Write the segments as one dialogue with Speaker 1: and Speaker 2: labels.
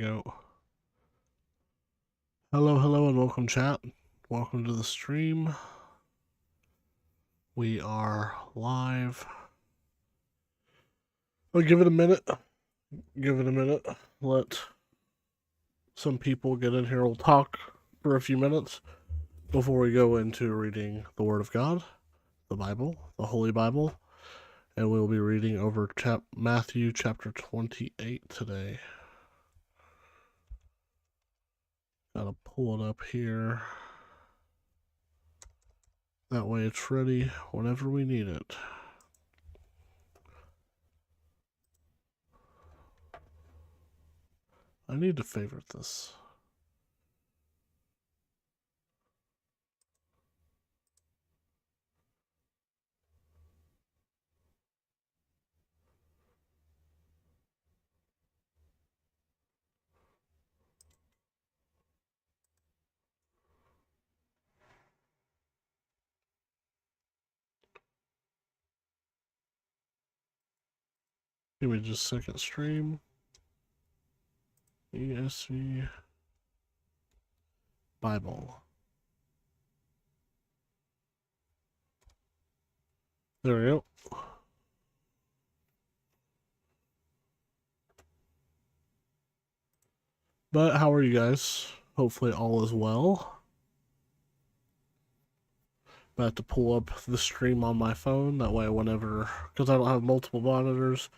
Speaker 1: go. Hello, and welcome, chat. Welcome to the stream. We are live. I'll give it a minute. Let some people get in here. We'll talk for a few minutes before we go into reading the Word of God, the Bible, the Holy Bible. And we'll be reading over Matthew chapter 28 today. Gotta pull it up here. That way it's ready whenever we need it. I need to favorite this. Give me just a second. Stream. ESV Bible. There we go. But how are you guys? Hopefully all is well. About to pull up the stream on my phone. That way whenever, because I don't have multiple monitors.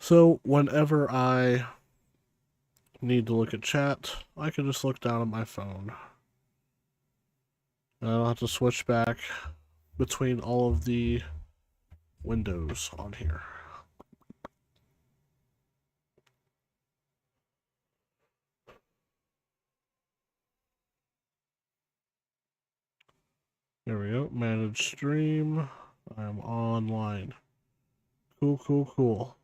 Speaker 1: So whenever I need to look at chat, I can just look down at my phone. And I don't have to switch back between all of the windows on here. There we go. Manage stream. I am online. Cool.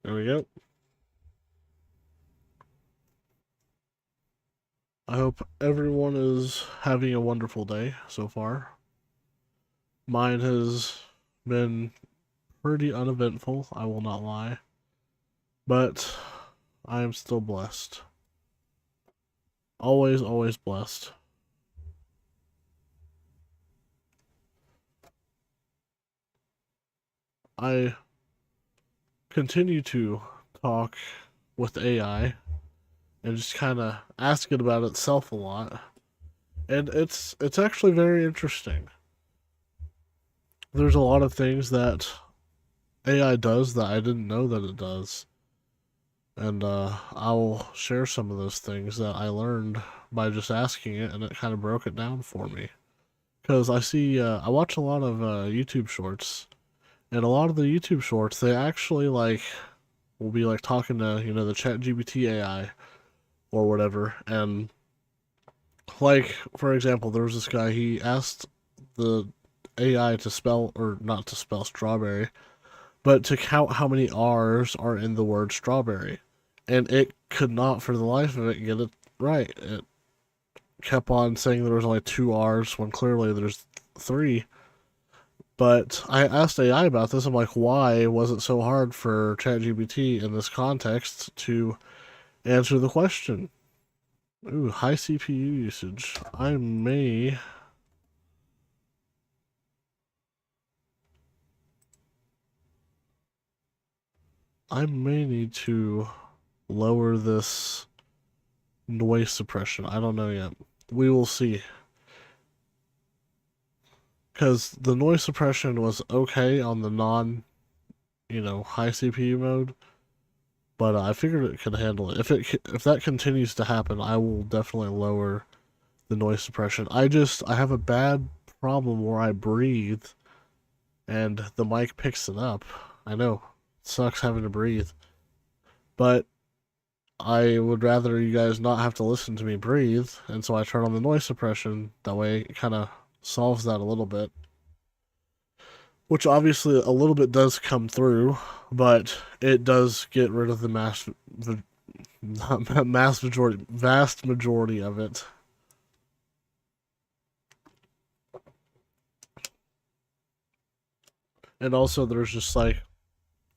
Speaker 1: There we go. I hope everyone is having a wonderful day so far. Mine has been pretty uneventful, I will not lie. But I am still blessed. Always blessed. I continue to talk with AI and just kind of ask it about itself a lot. And it's actually very interesting. There's a lot of things that AI does that I didn't know that it does. And I'll share some of those things that I learned by just asking it, and it kind of broke it down for me. Because I watch a lot of YouTube shorts, and a lot of the YouTube shorts, they actually will be talking to the ChatGPT AI or whatever, and for example, there was this guy, he asked the AI to spell, or not to spell strawberry, but to count how many R's are in the word strawberry. And it could not, for the life of it, get it right. It kept on saying there was only 2 R's when clearly there's 3. But I asked AI about this. I'm like, why was it so hard for ChatGPT in this context to answer the question? Ooh, high CPU usage. I may need to lower this noise suppression. I don't know yet. We will see. Because the noise suppression was okay on the high CPU mode, but I figured it could handle it. If that continues to happen, I will definitely lower the noise suppression. I have a bad problem where I breathe, and the mic picks it up. I know, it sucks having to breathe, but I would rather you guys not have to listen to me breathe, and so I turn on the noise suppression. That way, it kind of solves that a little bit. Which obviously a little bit does come through, but it does get rid of the vast majority of it. And also there's just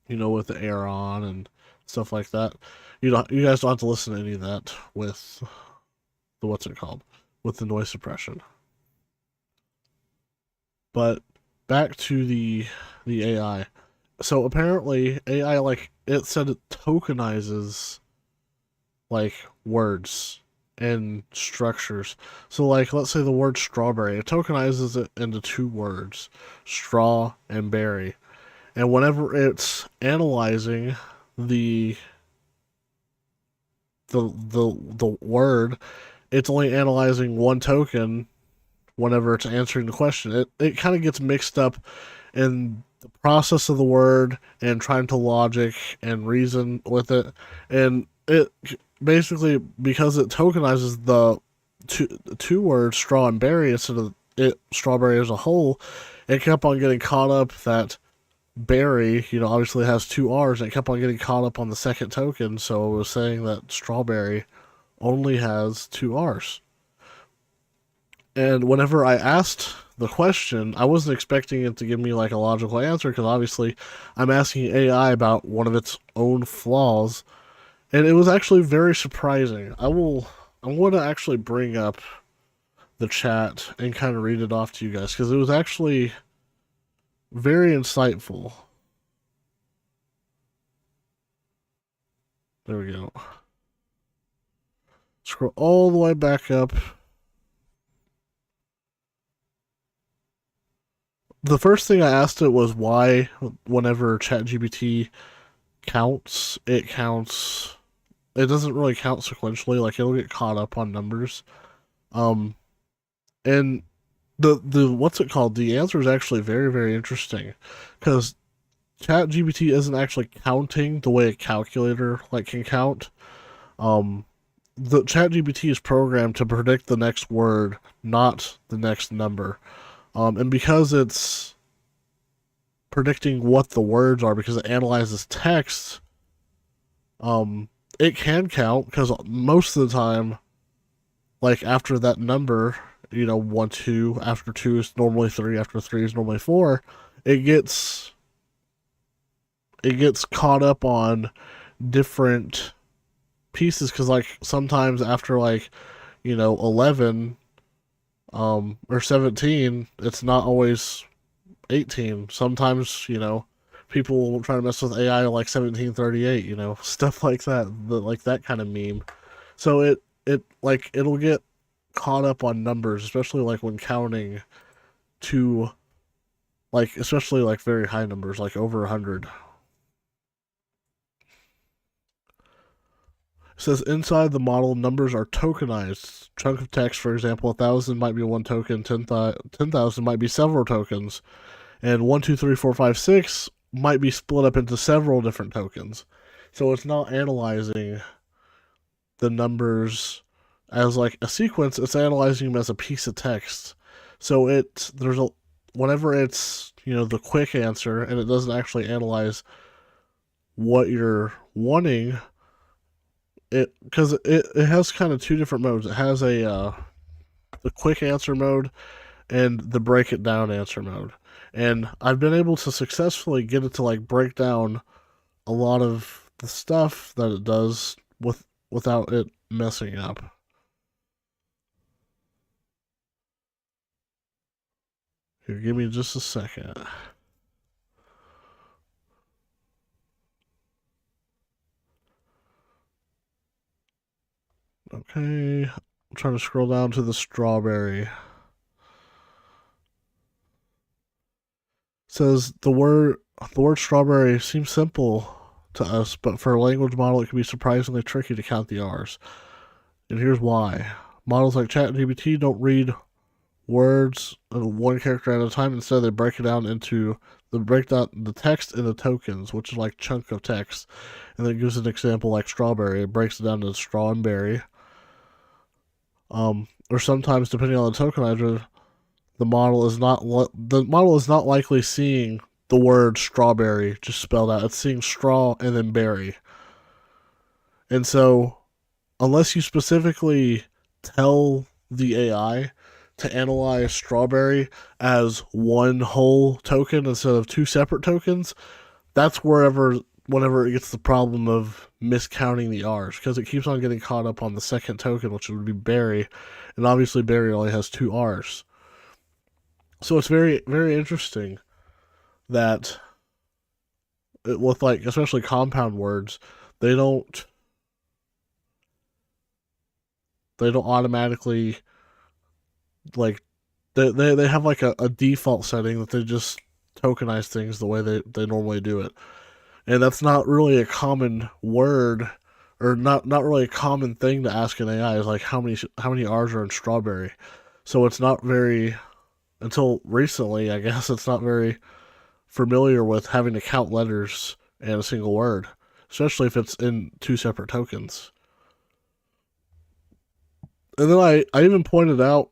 Speaker 1: with the air on and stuff like that. You guys don't have to listen to any of that with the what's it called with the noise suppression. But back to the AI. So apparently AI, like it said, it tokenizes like words and structures. So like let's say the word strawberry, it tokenizes it into two words, straw and berry. And whenever it's analyzing the the word, it's only analyzing one token whenever it's answering the question. It kind of gets mixed up in the process of the word and trying to logic and reason with it. And it basically, because it tokenizes the two words, straw and berry, instead of it strawberry as a whole, it kept on getting caught up that berry, obviously has two R's, and it kept on getting caught up on the second token, so it was saying that strawberry only has two R's. And whenever I asked the question, I wasn't expecting it to give me like a logical answer because obviously I'm asking AI about one of its own flaws, and it was actually very surprising. I'm going to actually bring up the chat and kind of read it off to you guys because it was actually very insightful. There we go. Scroll all the way back up. The first thing I asked it was why, whenever ChatGPT counts, it counts. It doesn't really count sequentially. Like it'll get caught up on numbers. Um, and the what's it called? The answer is actually very very interesting, because ChatGPT isn't actually counting the way a calculator like can count. Um, the ChatGPT is programmed to predict the next word, not the next number. And because it's predicting what the words are, because it analyzes text, it can count because most of the time, like after that number, 1, 2, after 2 is normally 3, after 3 is normally 4, it gets caught up on different pieces because like sometimes after like 11 or 17, it's not always 18. Sometimes, people will try to mess with AI like 1738, stuff like that, like that kind of meme. So it'll get caught up on numbers, especially like when counting to like especially like very high numbers, like over 100. It says inside the model, numbers are tokenized. Chunk of text, for example, 1,000 might be one token, 10,000 might be several tokens, and 1, 2, 3, 4, 5, 6 might be split up into several different tokens. So it's not analyzing the numbers as like a sequence, it's analyzing them as a piece of text. So whenever it's the quick answer and it doesn't actually analyze what you're wanting, it has kind of two different modes. It has the quick answer mode and the break it down answer mode. And I've been able to successfully get it to like break down a lot of the stuff that it does without it messing up. Here, give me just a second. Okay, I'm trying to scroll down to the strawberry. It says the word strawberry seems simple to us, but for a language model, it can be surprisingly tricky to count the R's. And here's why. Models like ChatGPT don't read words one character at a time. Instead, they break it down into break down the text into tokens, which is like chunk of text. And then it gives an example like strawberry. It breaks it down to straw and berry. Or sometimes, depending on the tokenizer, the model is not likely seeing the word strawberry just spelled out. It's seeing straw and then berry. And so, unless you specifically tell the AI to analyze strawberry as one whole token instead of two separate tokens, that's whenever it gets the problem of miscounting the R's, because it keeps on getting caught up on the second token, which would be Barry, and obviously Barry only has two R's. So it's very very interesting that with like especially compound words, they don't they don't automatically like they have like a default setting that they just tokenize things the way they normally do it. And that's not really a common word or not really a common thing to ask an AI is like how many R's are in strawberry. So it's not very until recently, I guess it's not very familiar with having to count letters in a single word, especially if it's in two separate tokens. And then I even pointed out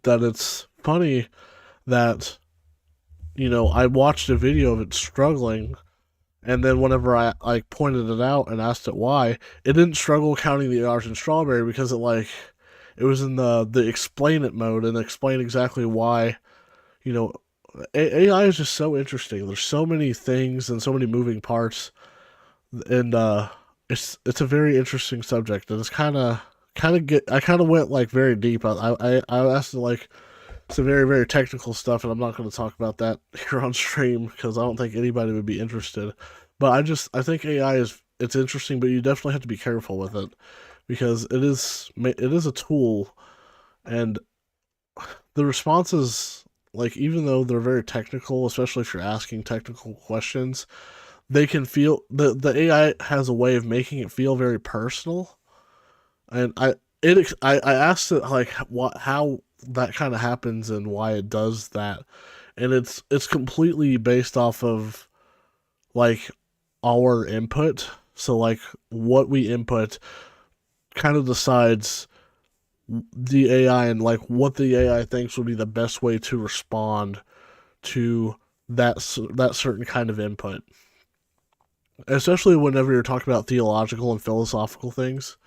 Speaker 1: that it's funny that, I watched a video of it struggling, and then whenever I like pointed it out and asked it why, it didn't struggle counting the R's in strawberry because it was in the explain it mode and explain exactly why, you know, AI is just so interesting. There's so many things and so many moving parts, and it's a very interesting subject, and it's kind of get I kind of went like very deep. I asked like some very very technical stuff, and I'm not going to talk about that here on stream because I don't think anybody would be interested. But I think AI it's interesting, but you definitely have to be careful with it because it is a tool, and the responses, like, even though they're very technical, especially if you're asking technical questions, they can feel the AI has a way of making it feel very personal. And I asked it like what how that kind of happens and why it does that, and it's completely based off of like our input. So like what we input kind of decides the AI and like what the AI thinks would be the best way to respond to that certain kind of input. Especially whenever you're talking about theological and philosophical things,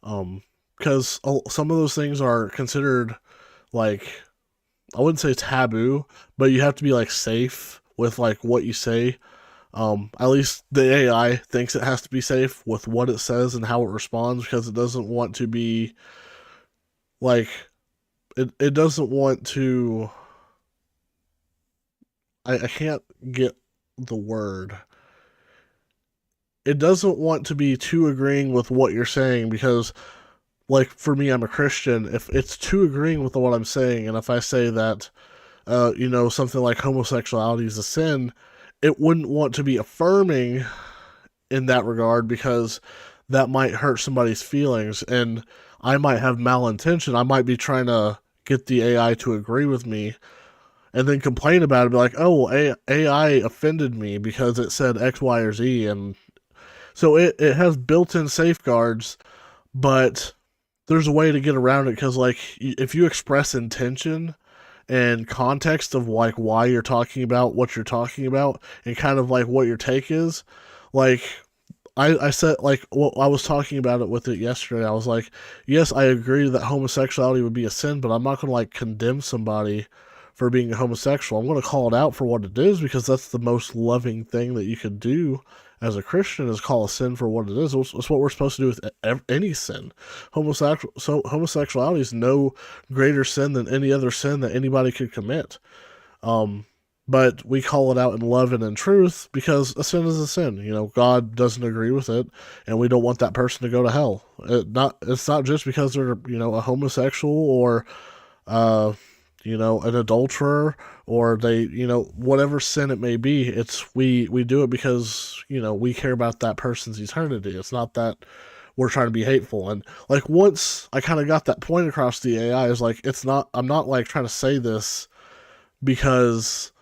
Speaker 1: because some of those things are considered like, I wouldn't say taboo, but you have to be like safe with like what you say. At least the AI thinks it has to be safe with what it says and how it responds because it doesn't want to be like it doesn't want to. I can't get the word. It doesn't want to be too agreeing with what you're saying because, like, for me, I'm a Christian. If it's too agreeing with what I'm saying, and if I say that, something like homosexuality is a sin, it wouldn't want to be affirming in that regard because that might hurt somebody's feelings, and I might have malintention. I might be trying to get the AI to agree with me and then complain about it, be like, oh, AI offended me because it said X, Y, or Z. And so it has built in safeguards, but there's a way to get around it because, like, if you express intention and context of like why you're talking about what you're talking about and kind of like what your take is, like I said, like, well, I was talking about it with it yesterday. I was like, yes, I agree that homosexuality would be a sin, but I'm not going to like condemn somebody for being a homosexual. I'm going to call it out for what it is because that's the most loving thing that you could do as a Christian is call a sin for what it is. It's what we're supposed to do with any sin. Homosexuality is no greater sin than any other sin that anybody could commit. Um, but we call it out in love and in truth because a sin is a sin. God doesn't agree with it, and we don't want that person to go to hell. It's not just because they're a homosexual or uh, an adulterer or they whatever sin it may be. It's we do it because we care about that person's eternity. It's not that we're trying to be hateful. And like once I kind of got that point across to the AI is like I'm not like trying to say this because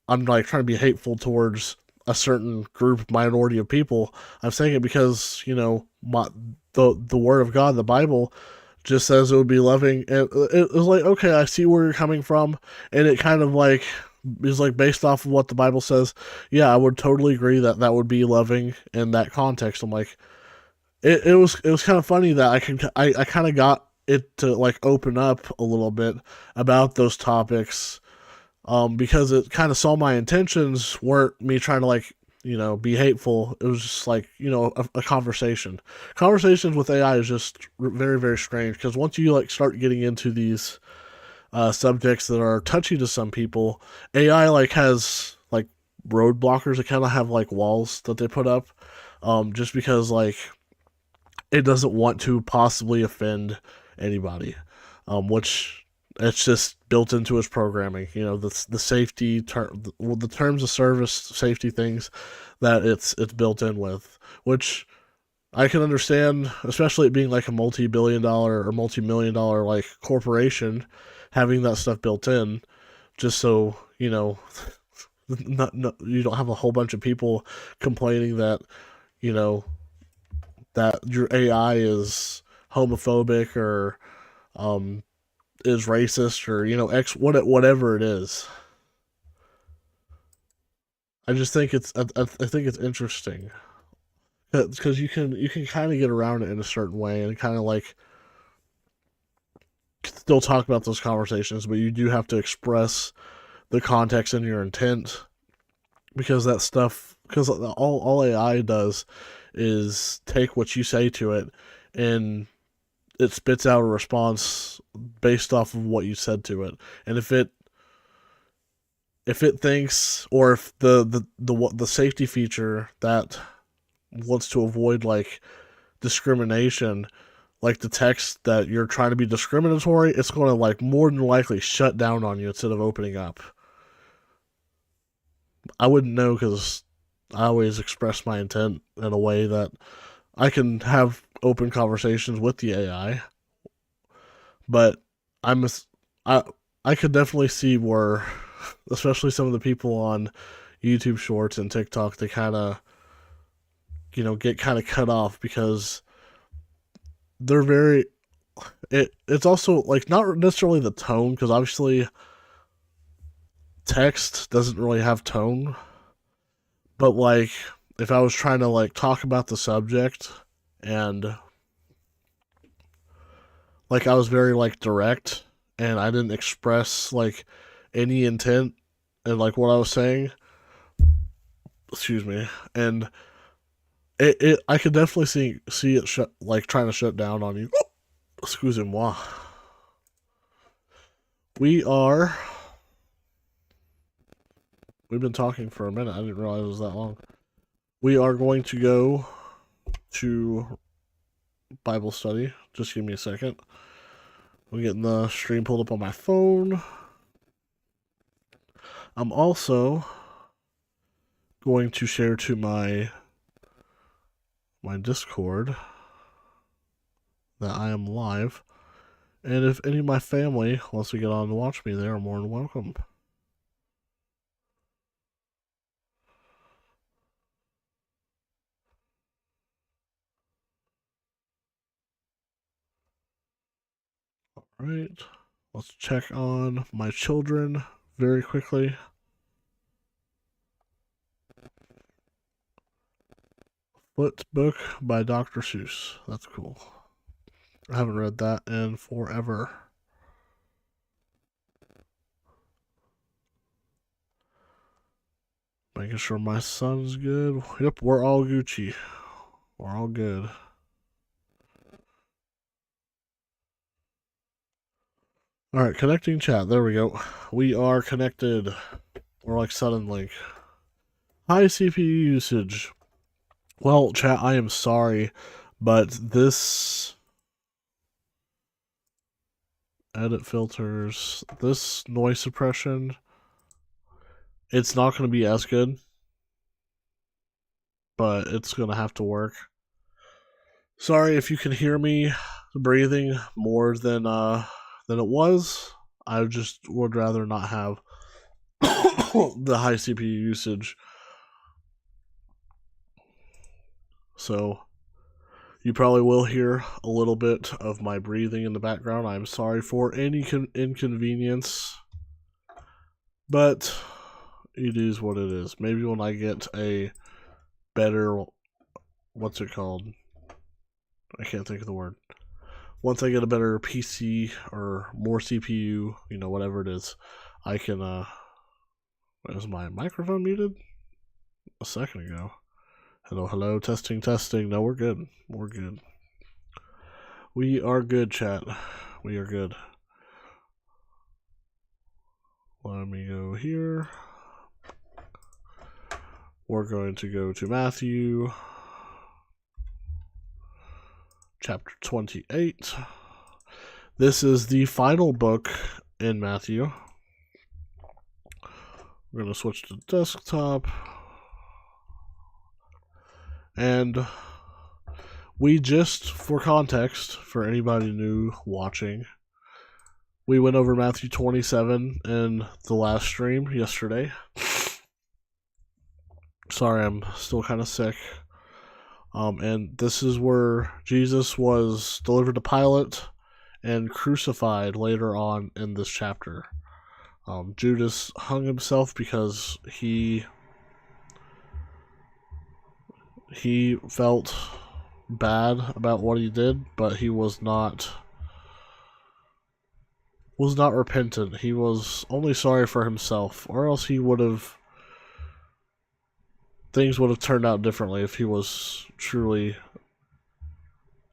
Speaker 1: I'm like trying to be hateful towards a certain group minority of people. I'm saying it because the word of God, the Bible, just says it would be loving. And it was like, okay, I see where you're coming from, and it kind of like is like based off of what the Bible says. Yeah, I would totally agree that that would be loving in that context. I'm like, it was kind of funny that I kind of got it to like open up a little bit about those topics because it kind of saw my intentions weren't me trying to like be hateful. It was just like a conversation. Conversations with AI is just very very strange because once you like start getting into these subjects that are touchy to some people, AI like has like road blockers. They kind of have like walls that they put up, just because like it doesn't want to possibly offend anybody, which it's just built into its programming. The safety the terms of service safety things that it's built in with, which I can understand, especially it being like a multi-billion-dollar or multi-million-dollar like corporation, having that stuff built in, just so you don't have a whole bunch of people complaining that you know that your AI is homophobic or um, is racist or whatever it is. I just think I think it's interesting because you can kind of get around it in a certain way and kind of like still talk about those conversations, but you do have to express the context and your intent because that stuff because all AI does is take what you say to it and it spits out a response based off of what you said to it. And if it thinks or if the safety feature that wants to avoid like discrimination like detects that you're trying to be discriminatory, it's going to like more than likely shut down on you instead of opening up. I wouldn't know because I always express my intent in a way that I can have open conversations with the AI, but I'm I I could definitely see where, especially some of the people on YouTube Shorts and TikTok, they kind of get kind of cut off because they're very. It's also like not necessarily the tone because obviously text doesn't really have tone, but like if I was trying to like talk about the subject and like I was very like direct and I didn't express like any intent and like what I was saying, excuse me, and it I could definitely see it like trying to shut down on you. Excuse moi. We are we've been talking for a minute. I didn't realize it was that long. We are going to go to Bible study. Just give me a second. I'm getting the stream pulled up on my phone. I'm also going to share to my Discord that I am live. And if any of my family wants to get on to watch me, they are more than welcome. All right. Let's check on my children very quickly. Foot book by Dr. Seuss. That's cool. I haven't read that in forever. Making sure my son's good. Yep, we're all Gucci. We're all good. All right, connecting chat. There we go. We are connected. We're like suddenly. High CPU usage. Well, chat, I am sorry, but this edit filters, this noise suppression, it's not going to be as good, but it's going to have to work. Sorry if you can hear me breathing more than it was. I just would rather not have the high CPU usage. So you probably will hear a little bit of my breathing in the background. I'm sorry for any inconvenience, but it is what it is. Maybe when I get a better, what's it called? I can't think of the word. Once I get a better PC or more CPU, whatever it is, I can Was my microphone muted a second ago? Hello, hello, testing, testing. No, we're good. We're good. We are good, chat. We are good. Let me go here. We're going to go to Matthew chapter 28. This is the final book in Matthew. We're going to switch to desktop. And we just, for context, for anybody new watching, we went over Matthew 27 in the last stream yesterday. Sorry, I'm still kind of sick. And this is where Jesus was delivered to Pilate and crucified later on in this chapter. Judas hung himself because he felt bad about what he did, but he was not repentant. He was only sorry for himself, or else things would have turned out differently if he was truly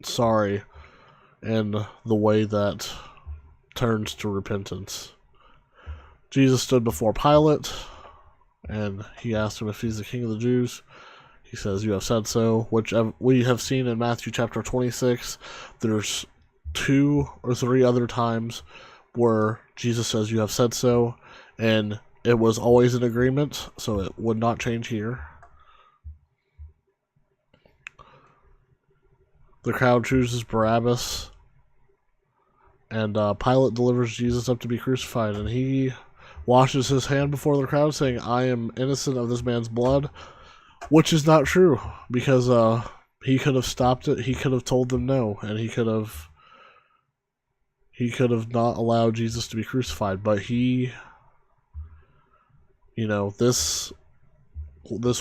Speaker 1: sorry in the way that turns to repentance. Jesus stood before Pilate, and he asked him if he's the king of the Jews. He says, "You have said so," which we have seen in Matthew chapter 26. There's 2 or 3 other times where Jesus says, "You have said so," and it was always an agreement, so it would not change here. The crowd chooses Barabbas, and Pilate delivers Jesus up to be crucified, and he washes his hand before the crowd, saying, "I am innocent of this man's blood," which is not true, because he could have stopped it. He could have told them no, and he could have not allowed Jesus to be crucified. But this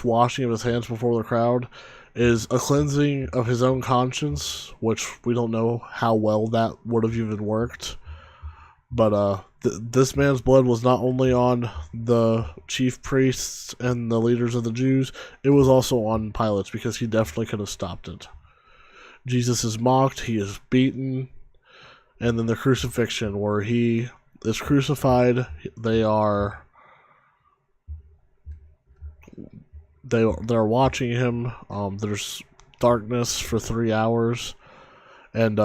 Speaker 1: washing of his hands before the crowd is a cleansing of his own conscience, which we don't know how well that would have even worked. But this man's blood was not only on the chief priests and the leaders of the Jews, it was also on Pilate, because he definitely could have stopped it. Jesus is mocked, he is beaten, and then the crucifixion, where he is crucified. They're watching him. There's darkness for 3 hours, and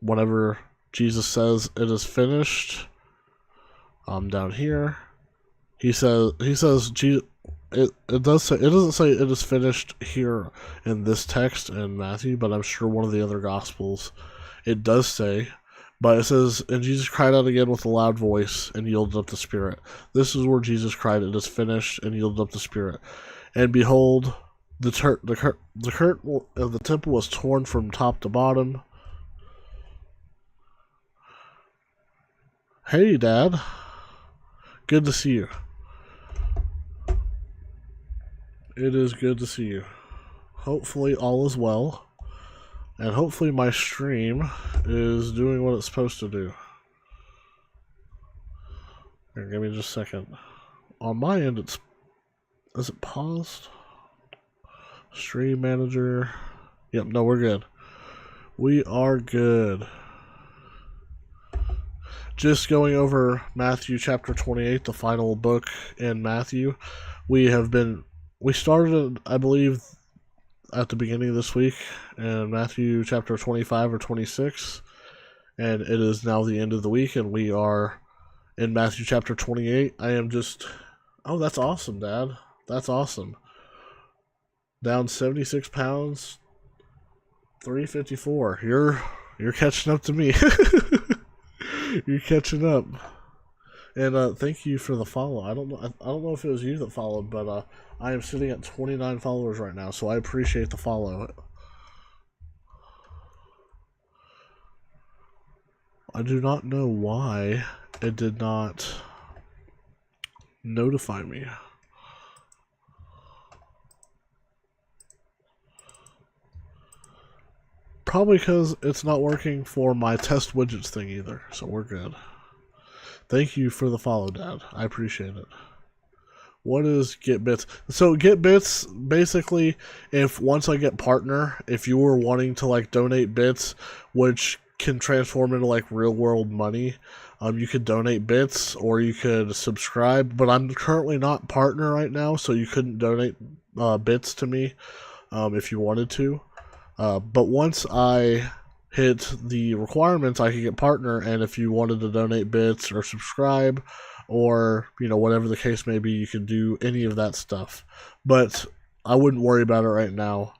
Speaker 1: whenever Jesus says it is finished, down here, he says it doesn't say it is finished here in this text in Matthew, but I'm sure one of the other gospels it does say. But it says, "And Jesus cried out again with a loud voice and yielded up the spirit." This is where Jesus cried, "It is finished," and yielded up the spirit. And behold, the curtain of the temple was torn from top to bottom. Hey, Dad. Good to see you. It is good to see you. Hopefully all is well. And hopefully my stream is doing what it's supposed to do. Here, give me just a second. On my end, is it paused? Stream manager. Yep, no, we're good. We are good. Just going over Matthew chapter 28, the final book in Matthew. We started, I believe, at the beginning of this week in Matthew chapter 25 or 26, and it is now the end of the week, and we are in Matthew chapter 28. Oh, that's awesome, Dad. That's awesome. Down 76 pounds, 354. You're catching up to me. You're catching up. And thank you for the follow. I don't know if it was you that followed, but I am sitting at 29 followers right now, so I appreciate the follow. I do not know why it did not notify me. Probably because it's not working for my test widgets thing either, so we're good. Thank you for the follow, Dad. I appreciate it. What is Get Bits? So Get Bits, basically, if once I get partner, if you were wanting to like donate bits, which can transform into like real world money, you could donate bits or you could subscribe. But I'm currently not partner right now, so you couldn't donate bits to me if you wanted to. But once I hit the requirements, I could get partner, and if you wanted to donate bits or subscribe, or whatever the case may be, you could do any of that stuff. But I wouldn't worry about it right now,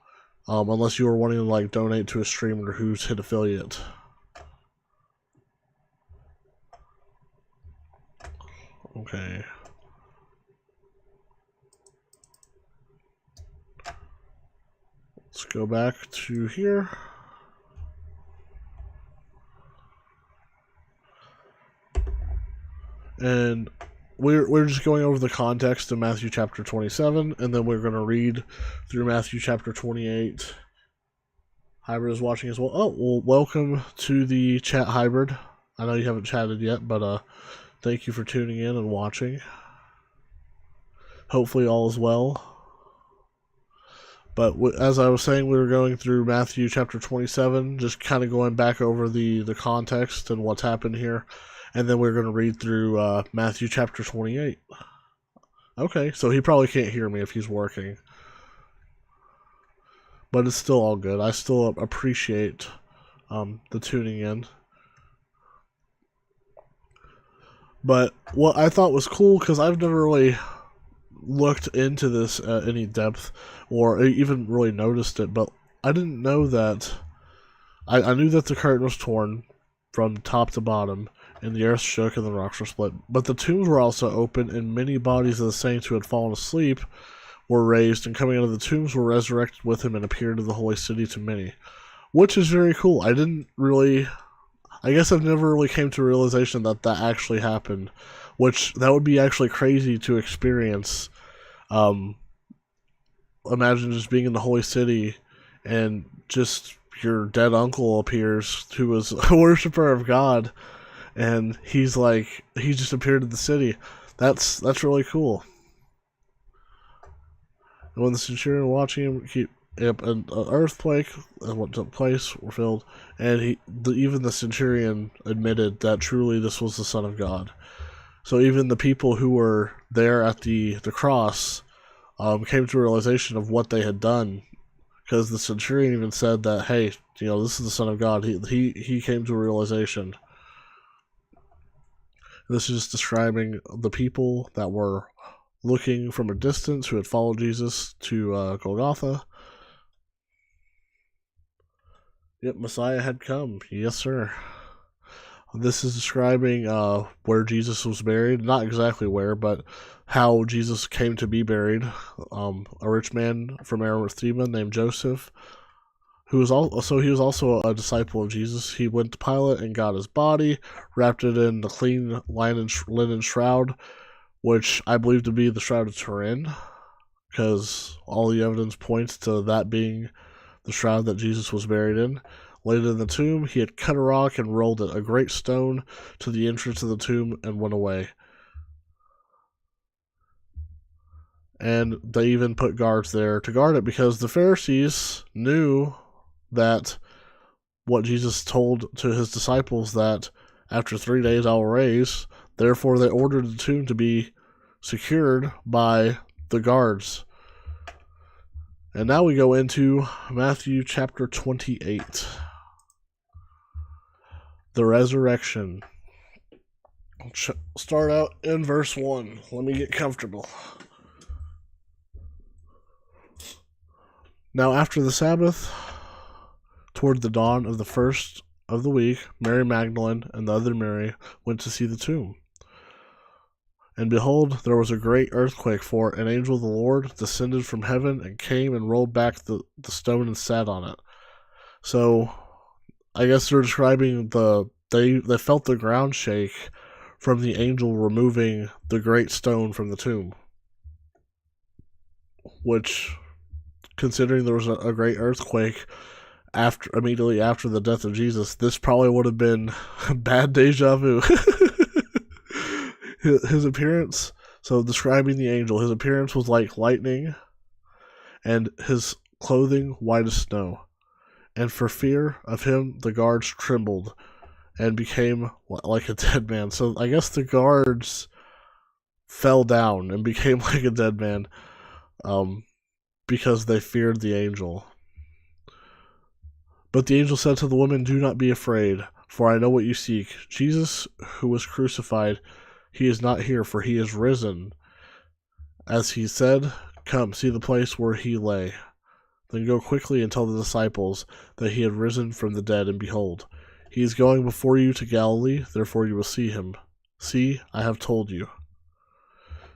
Speaker 1: unless you were wanting to like donate to a streamer who's hit affiliate. Okay. Let's go back to here. And we're just going over the context of Matthew chapter 27, and then we're going to read through Matthew chapter 28. Hybrid is watching as well. Oh, well, welcome to the chat, Hybrid. I know you haven't chatted yet, but thank you for tuning in and watching. Hopefully all is well. But as I was saying, we were going through Matthew chapter 27, just kind of going back over the context and what's happened here. And then we're going to read through Matthew chapter 28. Okay, so he probably can't hear me if he's working. But it's still all good. I still appreciate the tuning in. But what I thought was cool, because I've never really looked into this at any depth or even really noticed it, but I didn't know that. I knew that the curtain was torn from top to bottom, and the earth shook and the rocks were split. But the tombs were also open, and many bodies of the saints who had fallen asleep were raised, and coming out of the tombs were resurrected with him and appeared to the holy city to many. Which is very cool. I guess I've never really came to a realization that actually happened. Which, that would be actually crazy to experience. Imagine just being in the holy city and just your dead uncle appears, who was a worshiper of God, and he just appeared in the city. That's really cool. And when the centurion watching him an earthquake and what took place were filled, and even the centurion admitted that truly this was the Son of God. So even the people who were there at the cross came to a realization of what they had done, because the centurion even said that, hey, this is the Son of God. He came to a realization. This is just describing the people that were looking from a distance, who had followed Jesus to Golgotha. Yep, Messiah had come. Yes, sir. This is describing where Jesus was buried. Not exactly where, but how Jesus came to be buried. A rich man from Arimathea named Joseph, he was also a disciple of Jesus. He went to Pilate and got his body, wrapped it in the clean linen shroud, which I believe to be the Shroud of Turin, because all the evidence points to that being the shroud that Jesus was buried in. Laid in the tomb, he had cut a rock and rolled it, a great stone, to the entrance of the tomb, and went away. And they even put guards there to guard it, because the Pharisees knew that what Jesus told to his disciples, that after 3 days I will raise. Therefore they ordered the tomb to be secured by the guards. And now we go into Matthew chapter 28. The resurrection. Start out in verse 1. Let me get comfortable. Now after the Sabbath, toward the dawn of the first of the week, Mary Magdalene and the other Mary went to see the tomb. And behold, there was a great earthquake, for an angel of the Lord descended from heaven and came and rolled back the stone and sat on it. So, I guess they're describing they felt the ground shake from the angel removing the great stone from the tomb. Which, considering there was a great earthquake immediately after the death of Jesus, this probably would have been bad deja vu. His appearance. So, describing the angel, his appearance was like lightning, and his clothing white as snow. And for fear of him, the guards trembled and became like a dead man. So, I guess the guards fell down and became like a dead man um, because they feared the angel. But the angel said to the woman, "Do not be afraid, for I know what you seek. Jesus, who was crucified, he is not here, for he is risen. As he said, come, see the place where he lay. Then go quickly and tell the disciples that he had risen from the dead, and behold, he is going before you to Galilee, therefore you will see him. See, I have told you."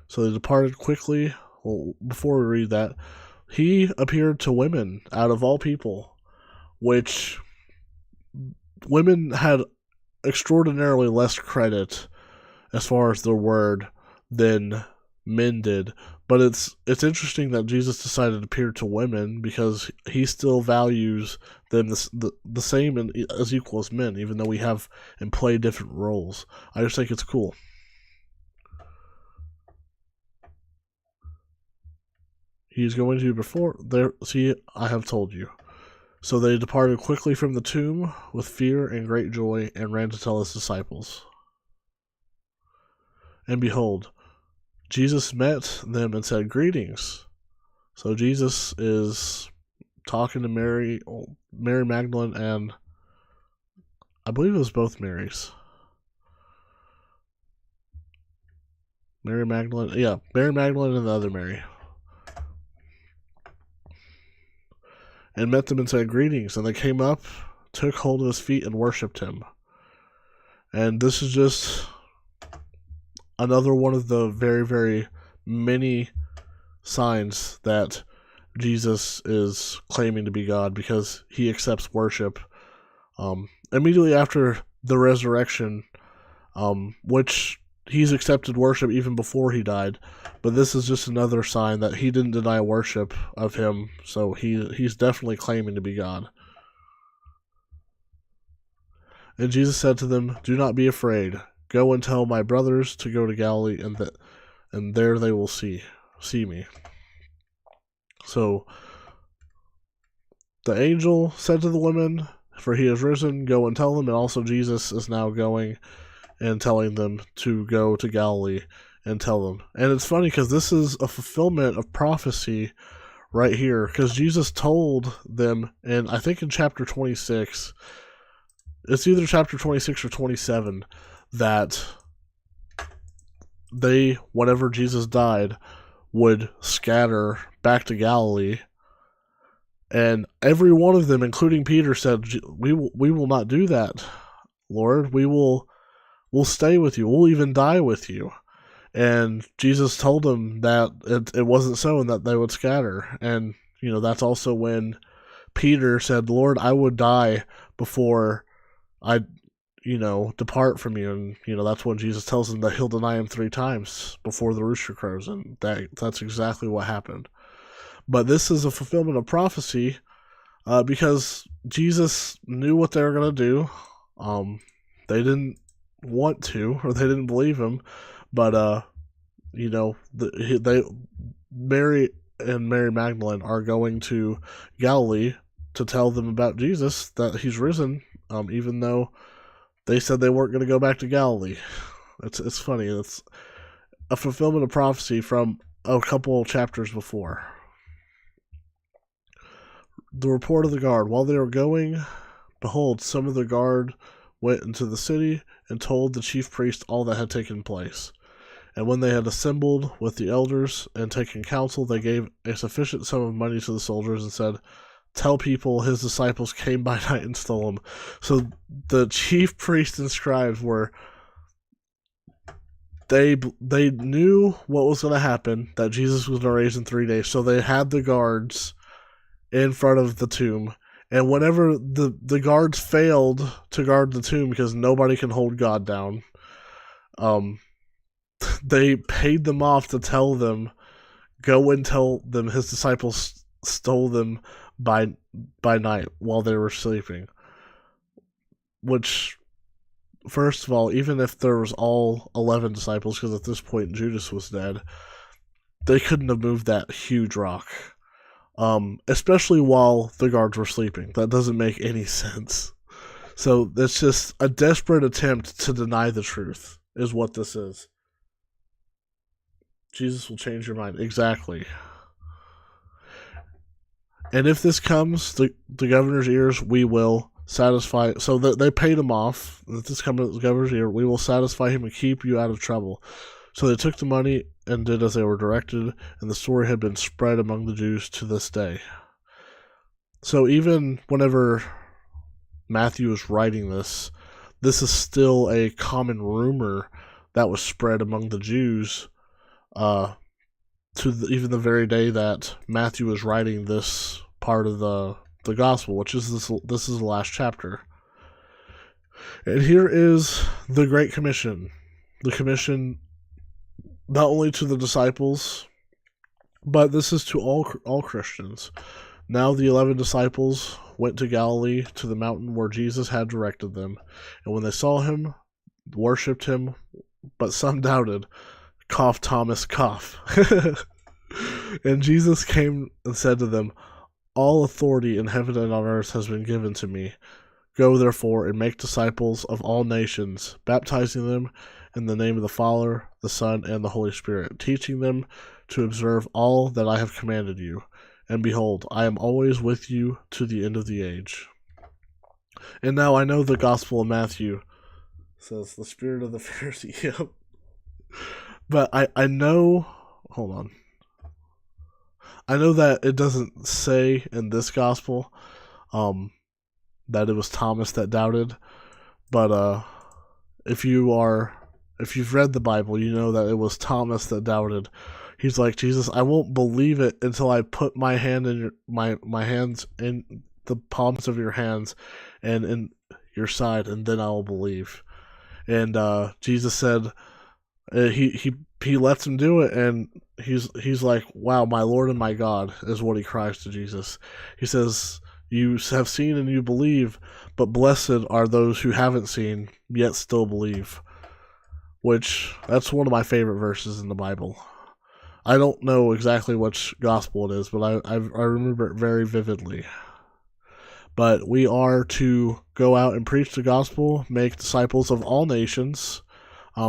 Speaker 1: So they departed quickly. Well, before we read that, he appeared to women out of all people, which women had extraordinarily less credit as far as their word than men did. But it's interesting that Jesus decided to appear to women because he still values them the same and as equal as men, even though we have and play different roles. I just think it's cool. He's going to before there. See, I have told you. So they departed quickly from the tomb with fear and great joy, and ran to tell his disciples. And behold, Jesus met them and said, "Greetings." So Jesus is talking to Mary Magdalene, and I believe it was both Marys. Mary Magdalene, yeah, Mary Magdalene and the other Mary. And met them and said, "Greetings." And they came up, took hold of his feet, and worshipped him. And this is just another one of the very, very many signs that Jesus is claiming to be God, because he accepts worship immediately after the resurrection, which he's accepted worship even before he died. But this is just another sign that he didn't deny worship of him, so he's definitely claiming to be God. And Jesus said to them, "Do not be afraid. Go and tell my brothers to go to Galilee, and there they will see me." So the angel said to the women, "For he is risen, go and tell them." And also Jesus is now going and telling them to go to Galilee and tell them. And it's funny because this is a fulfillment of prophecy right here, because Jesus told them, and I think in chapter 26, it's either chapter 26 or 27, that they, whenever Jesus died, would scatter back to Galilee. And every one of them, including Peter, said, we will not do that, Lord. We'll stay with you. We'll even die with you." And Jesus told them that it wasn't so, and that they would scatter. And, that's also when Peter said, "Lord, I would die before I, depart from you." And, that's when Jesus tells him that he'll deny him 3 times before the rooster crows. And that's exactly what happened. But this is a fulfillment of prophecy, because Jesus knew what they were going to do. They didn't want to, or they didn't believe him. But, Mary and Mary Magdalene are going to Galilee to tell them about Jesus, that he's risen, even though they said they weren't going to go back to Galilee. It's funny. It's a fulfillment of prophecy from a couple chapters before. The report of the guard. While they were going, behold, some of the guard went into the city and told the chief priest all that had taken place. And when they had assembled with the elders and taken counsel, they gave a sufficient sum of money to the soldiers and said, "Tell people his disciples came by night and stole him." So the chief priests and scribes they knew what was going to happen, that Jesus was going to raise in 3 days. So they had the guards in front of the tomb. And whenever the guards failed to guard the tomb because nobody can hold God down, they paid them off to tell them, go and tell them his disciples stole them by night while they were sleeping. Which first of all, even if there was all 11 disciples, because at this point Judas was dead, they couldn't have moved that huge rock. Especially while the guards were sleeping. That doesn't make any sense. So it's just a desperate attempt to deny the truth, is what this is. Jesus will change your mind. Exactly. And if this comes the governor's ears, we will satisfy. So they paid him off. If this comes to the governor's ear, we will satisfy him and keep you out of trouble. So they took the money and did as they were directed, and the story had been spread among the Jews to this day. So even whenever Matthew is writing this is still a common rumor that was spread among the Jews even the very day that Matthew is writing this part of the gospel, which is this is the last chapter. And here is the Great Commission. The commission not only to the disciples, but this is to all Christians. Now the 11 disciples went to Galilee, to the mountain where Jesus had directed them. And when they saw him, worshipped him, but some doubted. Cough, Thomas, cough. And Jesus came and said to them, all authority in heaven and on earth has been given to me. Go therefore and make disciples of all nations, baptizing them in the name of the Father, the Son, and the Holy Spirit, teaching them to observe all that I have commanded you. And behold, I am always with you to the end of the age. And now I know the Gospel of Matthew says the spirit of the Pharisee. Yep. But I know, hold on. I know that it doesn't say in this Gospel that it was Thomas that doubted. But if you've read the Bible, you know that it was Thomas that doubted. He's like, Jesus, I won't believe it until I put my hand in my hands in the palms of your hands and in your side, and then I will believe. And Jesus said, he lets him do it, and he's like, wow, my Lord and my God is what he cries to Jesus. He says, you have seen and you believe, but blessed are those who haven't seen yet still believe. Which, that's one of my favorite verses in the Bible. I don't know exactly which gospel it is, but I remember it very vividly. But we are to go out and preach the gospel, make disciples of all nations,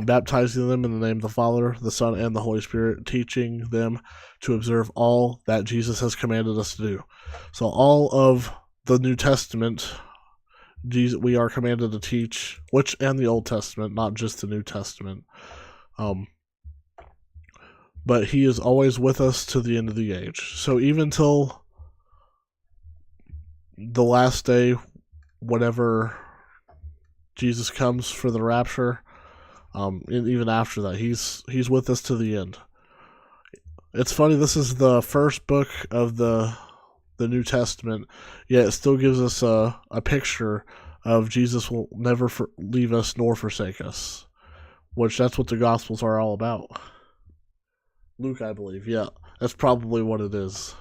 Speaker 1: baptizing them in the name of the Father, the Son, and the Holy Spirit, teaching them to observe all that Jesus has commanded us to do. So all of the New Testament, we are commanded to teach, and the Old Testament, not just the New Testament. But he is always with us to the end of the age. So even till the last day, whenever Jesus comes for the rapture, and even after that, he's with us to the end. It's funny, this is the first book of the New Testament, yet it still gives us a picture of Jesus will never leave us nor forsake us, which that's what the Gospels are all about. Luke, I believe, yeah. That's probably what it is.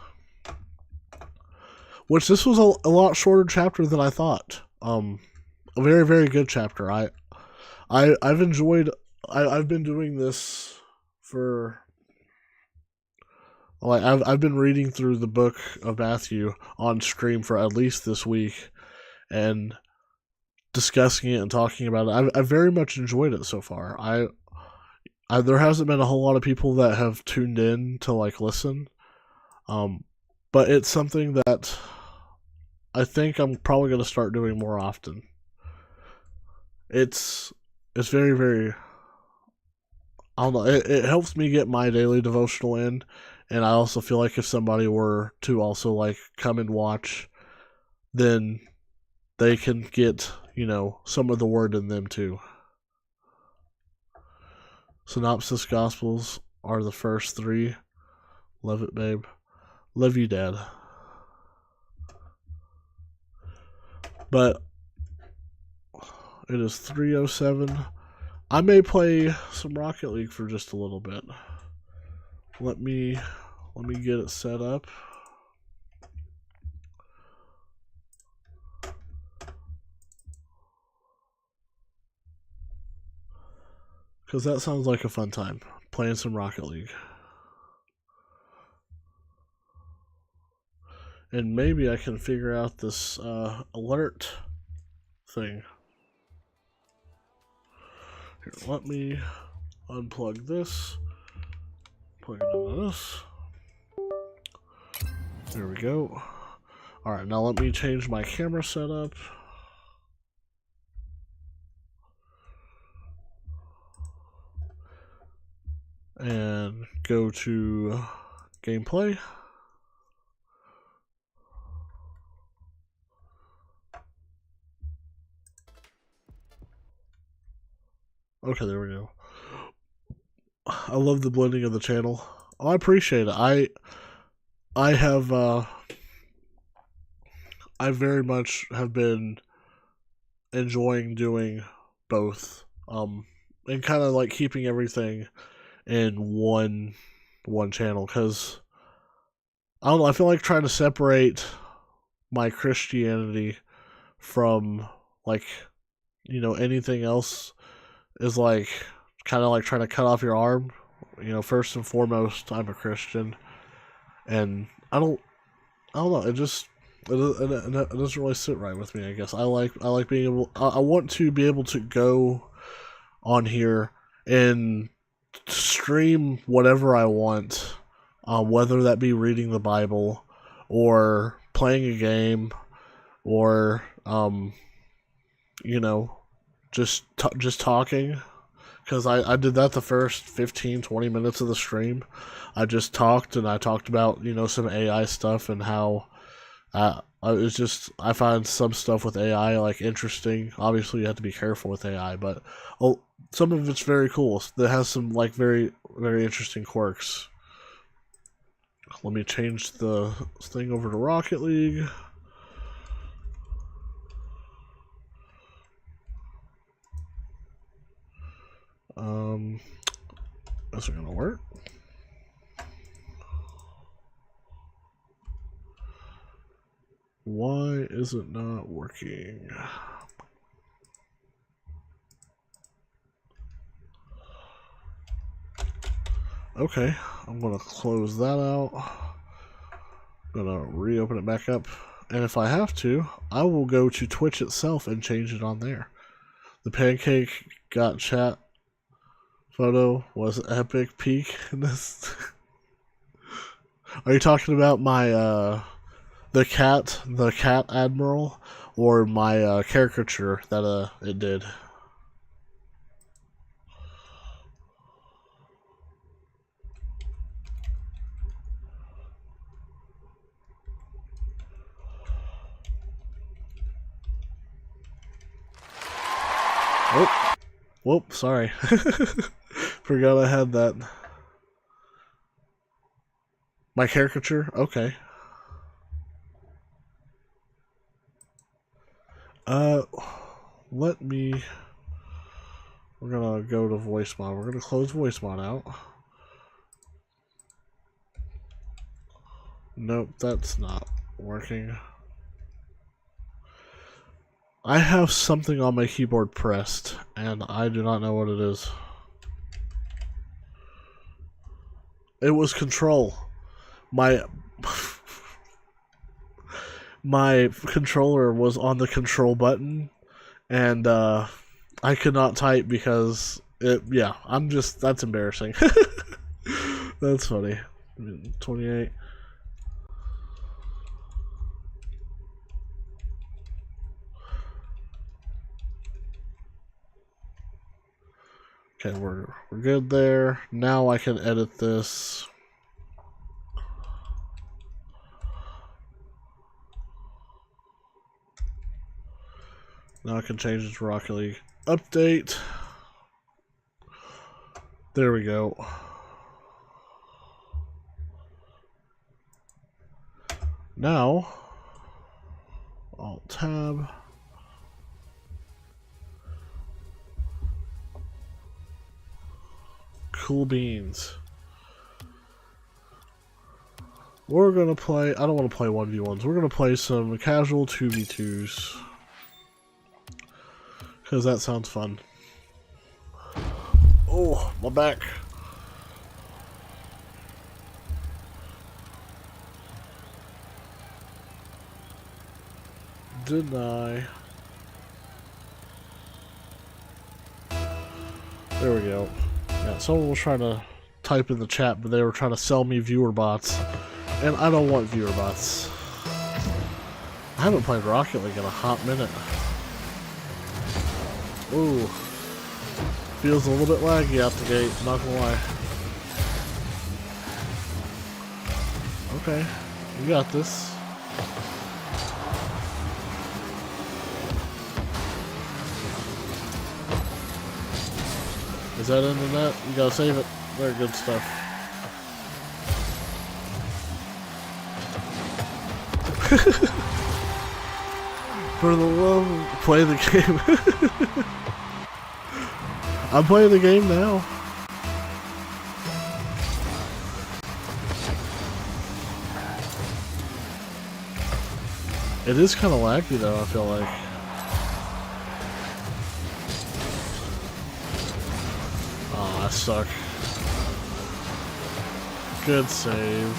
Speaker 1: Which, this was a lot shorter chapter than I thought. A very, very good chapter. I've enjoyed... I've been doing this for... Like, I've been reading through the book of Matthew on stream for at least this week, and discussing it and talking about it. I've very much enjoyed it so far. There hasn't been a whole lot of people that have tuned in to listen, but it's something that I think I'm probably going to start doing more often. It's very, very, I don't know, it helps me get my daily devotional in, and I also feel like if somebody were to also come and watch, then they can get, some of the word in them too. Synopsis Gospels are the first 3. Love it, babe. Love you, Dad. But it is 3:07. I may play some Rocket League for just a little bit. Let me get it set up. Because that sounds like a fun time, playing some Rocket League. And maybe I can figure out this alert thing. Here, let me unplug this, plug it into this. There we go. Alright, now let me change my camera setup. And go to gameplay. Okay, there we go. I love the blending of the channel. Oh, I appreciate it. I have I very much have been enjoying doing both. And kind of like keeping everything in one channel, because I don't know, I feel like trying to separate my Christianity from like, you know, anything else is like kind of like trying to cut off your arm. You know, first and foremost, I'm a Christian, and I don't know. It just it doesn't really sit right with me. I guess I like being able. I want to be able to go on here and stream whatever I want, whether that be reading the Bible, or playing a game, or you know, just talking. Because I did that the first 15-20 minutes of the stream. I just talked, and I talked about, you know, some AI stuff and how it's just, I find some stuff with AI like interesting. Obviously, you have to be careful with AI, but some of it's very cool. That has some like very interesting quirks. Let me change the thing over to Rocket League. That's not gonna work. Why is it not working? Okay, I'm gonna close that out. I'm gonna reopen it back up. And if I have to, I will go to Twitch itself and change it on there. The pancake got chat photo was epic peak in this. Are you talking about my the cat admiral, or my caricature that it did? Oh, whoop, sorry. Forgot I had that. My caricature? Okay. Let me... We're gonna go to voice mod. We're gonna close voice mod out. Nope, that's not working. I have something on my keyboard pressed, and I do not know what it is. It was control. My my controller was on the control button, and I could not type because it. Yeah, that's embarrassing. That's funny. 28. Okay, we're good there. Now I can edit this. Now I can change it to Rocket League. Update. There we go. Now, Alt Tab. Cool beans. We're gonna play. I don't want to play 1v1s. We're gonna play some casual 2v2s. Because that sounds fun. Oh, my back. Deny. There we go. Yeah, someone was trying to type in the chat, but they were trying to sell me viewer bots. And I don't want viewer bots. I haven't played Rocket League in a hot minute. Ooh. Feels a little bit laggy out the gate, not gonna lie. Okay, you got this. Is that in the net? You gotta save it. Very good stuff. For the love of play the game. I'm playing the game now. It is kind of laggy though, I feel like. Oh, I suck. Good save.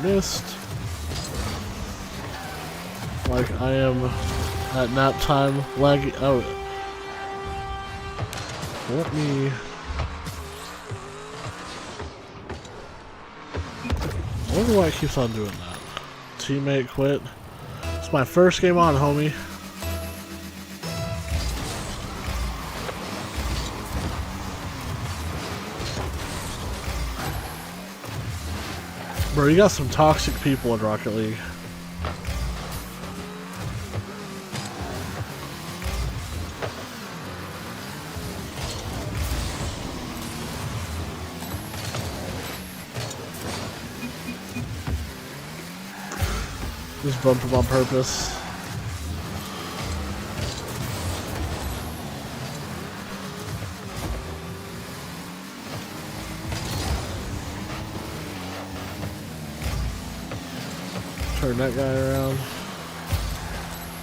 Speaker 1: Missed. Like I am at nap time lagging out. Let me. I wonder why it keeps on doing that. Teammate quit. It's my first game on, homie. Bro, you got some toxic people in Rocket League. Just bump him on purpose. Turn that guy around.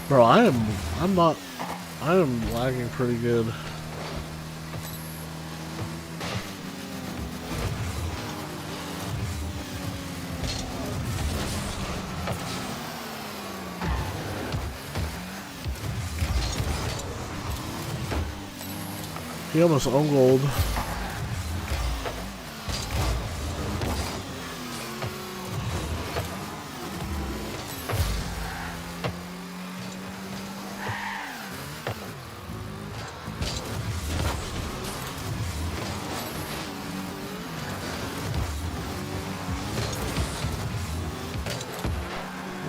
Speaker 1: Bro, I am lagging pretty good. He almost owned gold.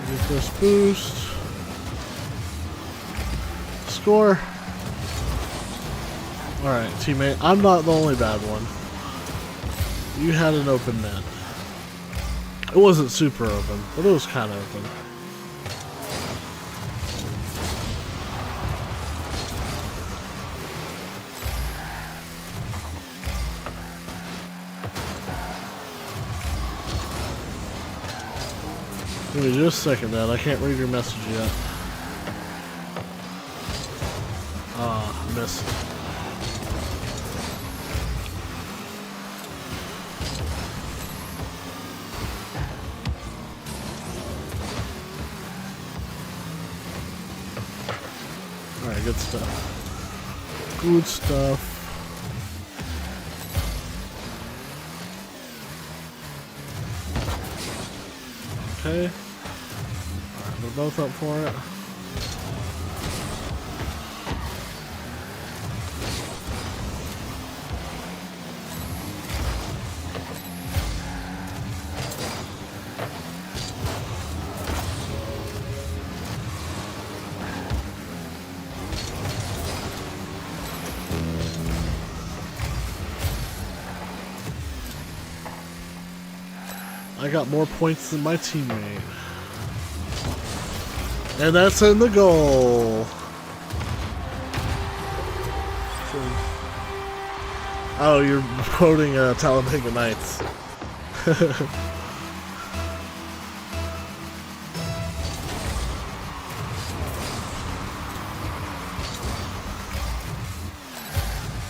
Speaker 1: Get this boost. Score. Alright, teammate. I'm not the only bad one. You had an open net. It wasn't super open, but it was kind of open. Give me just a second, Dad. I can't read your message yet. Ah, missed. Alright, good stuff. Good stuff. Okay. Alright, we're both up for it. I got more points than my teammate. And that's in the goal. Oh, you're quoting Talladega Nights.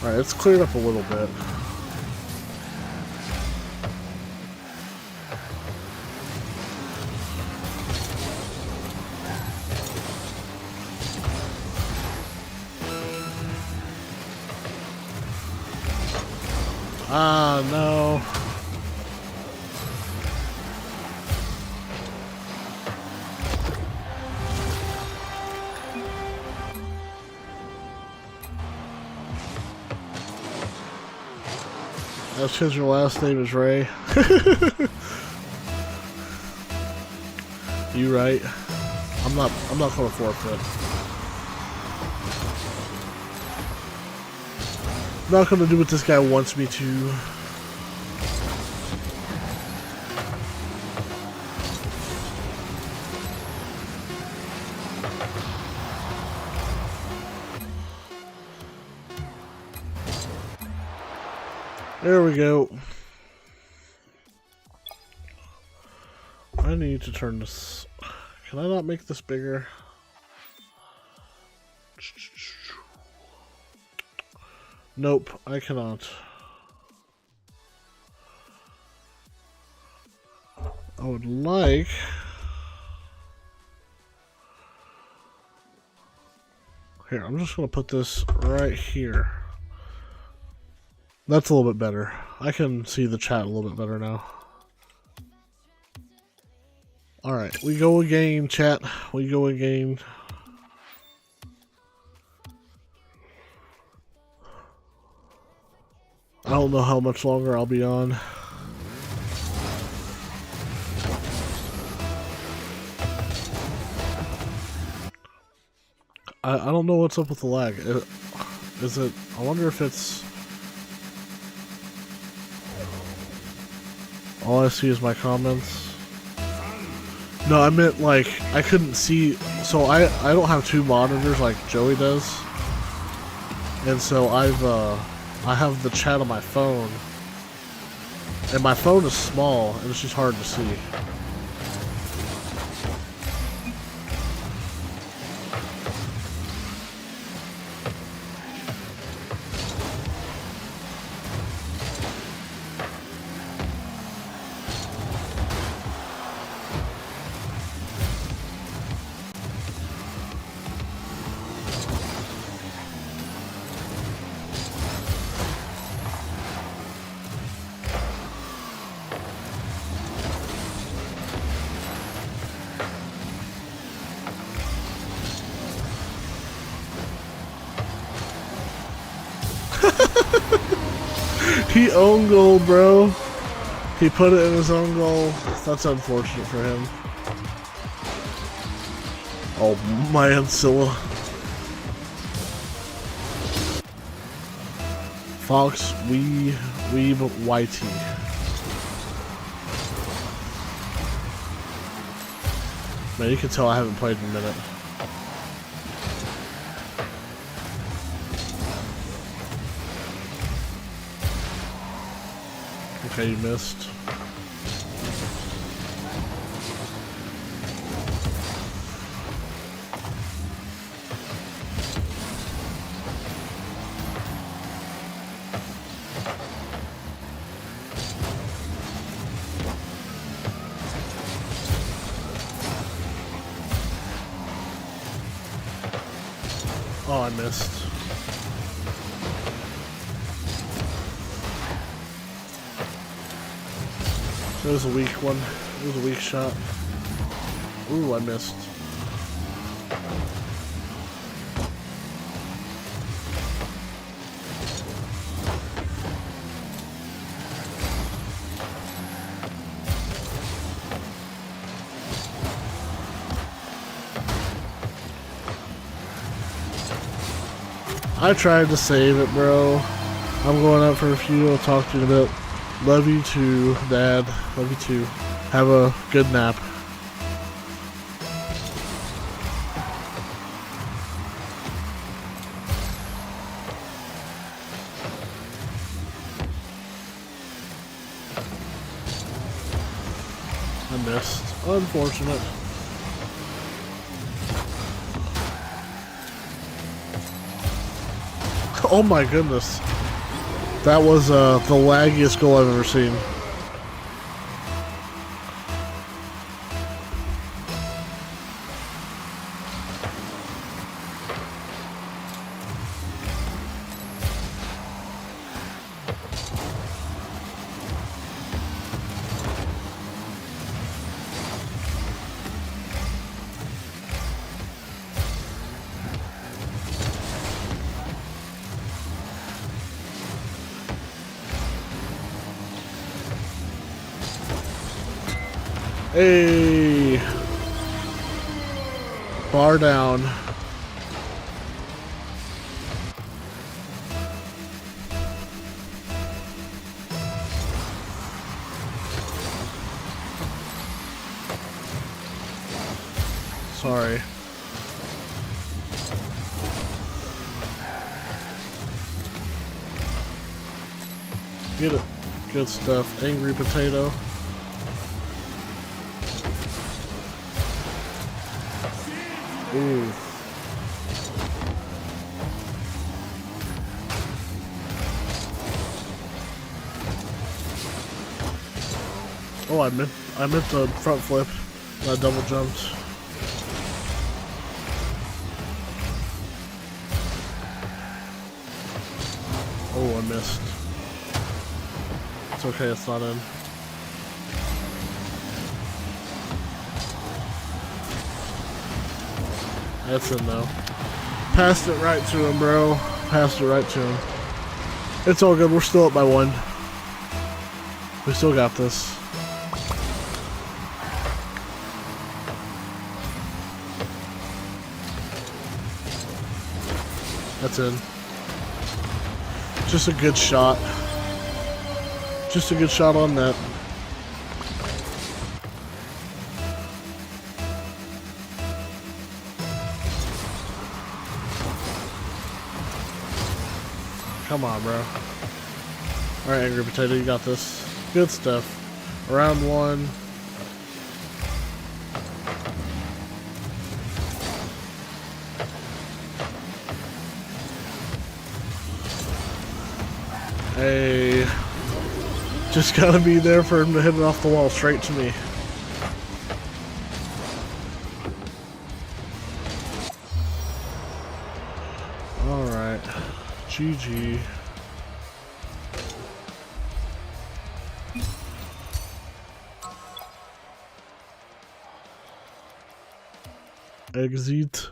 Speaker 1: Alright, it's cleared up a little bit. Ah, no. That's because your last name is Ray. You right. I'm not gonna forfeit. I'm not gonna do what this guy wants me to. There we go. I need to turn this. Can I not make this bigger? Nope, I cannot. I would like... Here, I'm just going to put this right here. That's a little bit better. I can see the chat a little bit better now. Alright, we go again, chat. We go again. I don't know how much longer I'll be on. I don't know what's up with the lag. Is it... I wonder if it's... All I see is my comments. No, I meant like, I couldn't see... So I don't have two monitors like Joey does. And so I have the chat on my phone, and my phone is small, and it's just hard to see. He own goal, bro. He put it in his own goal. That's unfortunate for him. Oh man, Scylla. Fox, weeb, YT. Man, you can tell I haven't played in a minute. Okay, you missed. Oh, I missed. It was a weak one. It was a weak shot. Ooh, I missed. I tried to save it, bro. I'm going out for a few. I'll talk to you in a bit. Love you too, Dad. Love you too. Have a good nap. I missed. Unfortunate. Oh my goodness. That was the laggiest goal I've ever seen. Hey, bar down. Sorry. Get it. Good stuff. Angry potato. Ooh. Oh, I meant the front flip. I double jumped. Oh, I missed. It's okay, it's not in. That's in though. Passed it right to him, bro. Passed it right to him. It's all good, we're still up by 1. We still got this. That's in. Just a good shot. Just a good shot on net. Come on, bro. Alright, Angry Potato, you got this. Good stuff. Round 1. Hey. Just gotta be there for him to hit it off the wall straight to me. Alright. GG. Exit.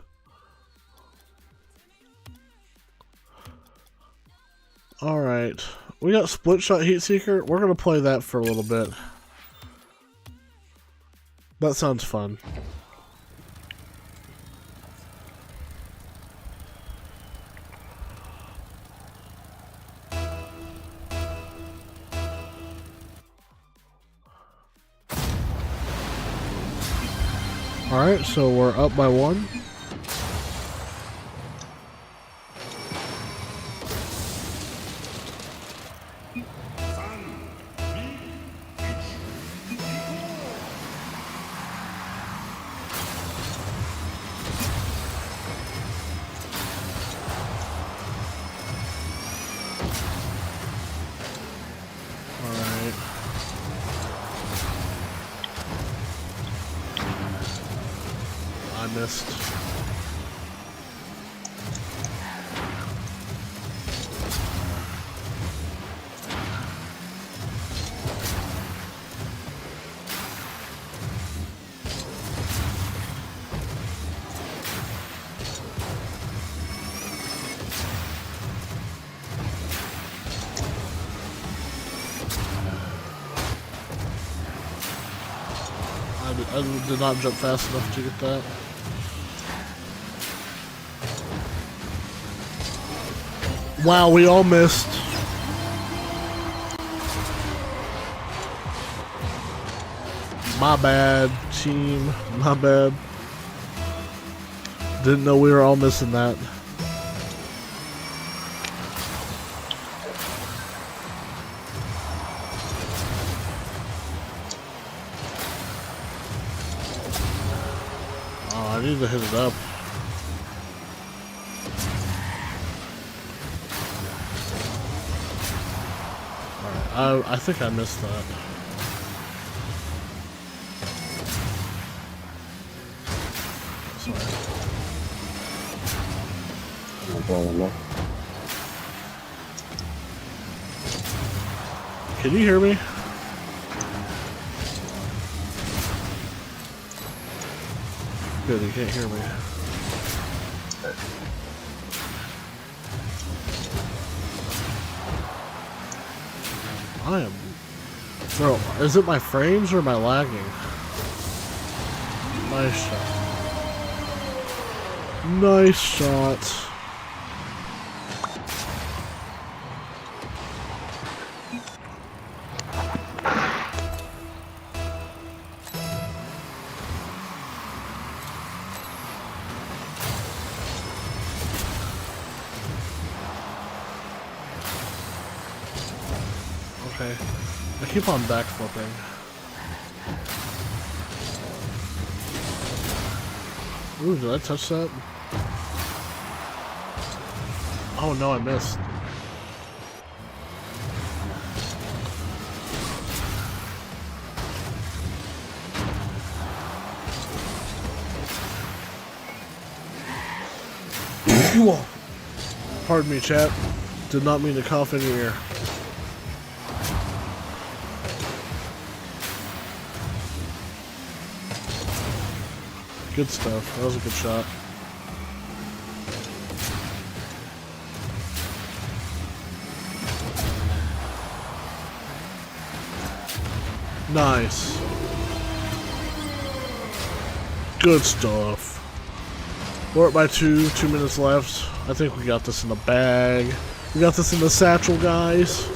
Speaker 1: Alright. We got Split Shot Heat Seeker. We're gonna play that for a little bit. That sounds fun. Alright, so we're up by 1. Alright. I missed. I did not jump fast enough to get that. Wow, we all missed. My bad, team. My bad. Didn't know we were all missing that. need to hit it up. Alright, I think I missed that. Sorry. Can you hear me? Good, you can't hear me. I am... Bro, is it my frames or am I lagging? Nice shot. Nice shot. Okay. I keep on backflipping. Ooh, did I touch that? Oh no, I missed. Pardon me, chat. Did not mean to cough in your ear. Good stuff. That was a good shot. Nice. Good stuff. We're up by 2 minutes left. I think we got this in the bag. We got this in the satchel, guys.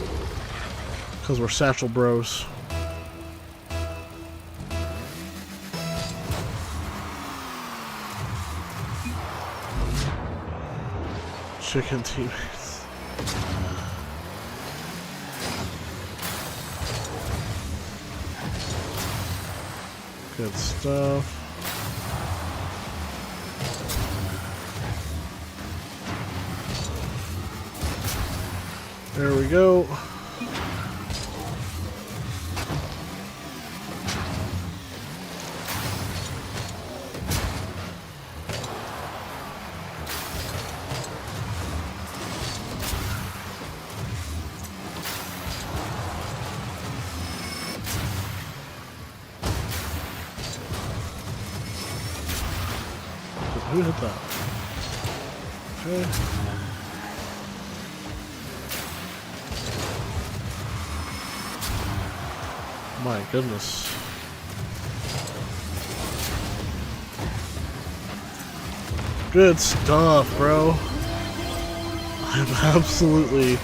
Speaker 1: Because we're satchel bros. Chicken teammates. Good stuff. There we go. Who hit that? Okay. My goodness. Good stuff, bro. I'm absolutely...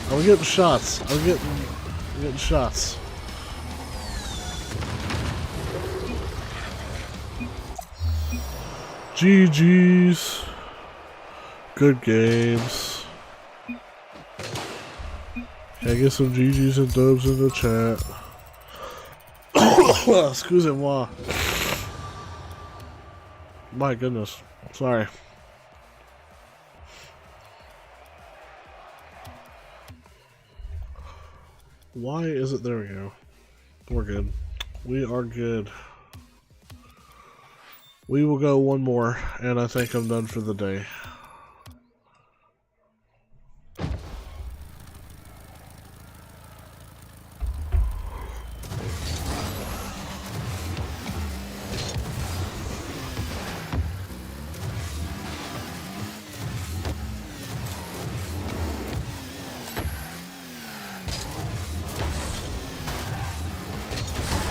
Speaker 1: I'm getting shots. I'm getting shots. GG's. Good games. Can I get some GG's and dubs in the chat? Excusez-moi. My goodness. Sorry. Why is it? There we go. We're good. We are good. We will go one more, and I think I'm done for the day.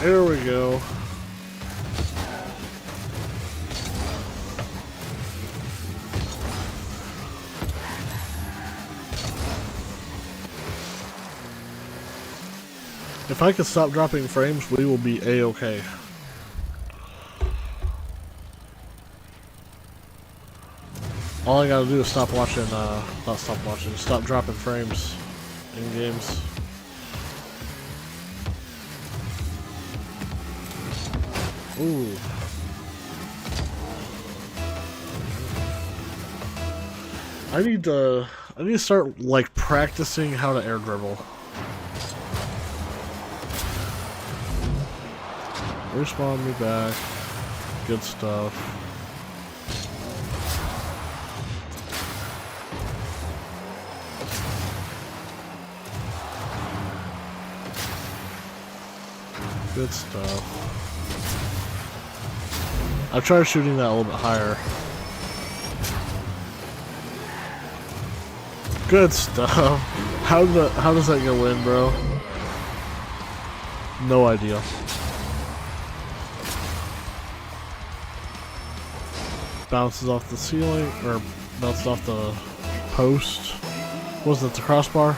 Speaker 1: There we go. If I can stop dropping frames, we will be A-okay. All I gotta do is stop watching, not stop watching, stop dropping frames in games. Ooh. I need to start like practicing how to air dribble. Respawn me back. Good stuff. Good stuff. I've tried shooting that a little bit higher. Good stuff. How does that go in, bro? No idea. Bounces off the ceiling, or bounces off the post. Was it the crossbar?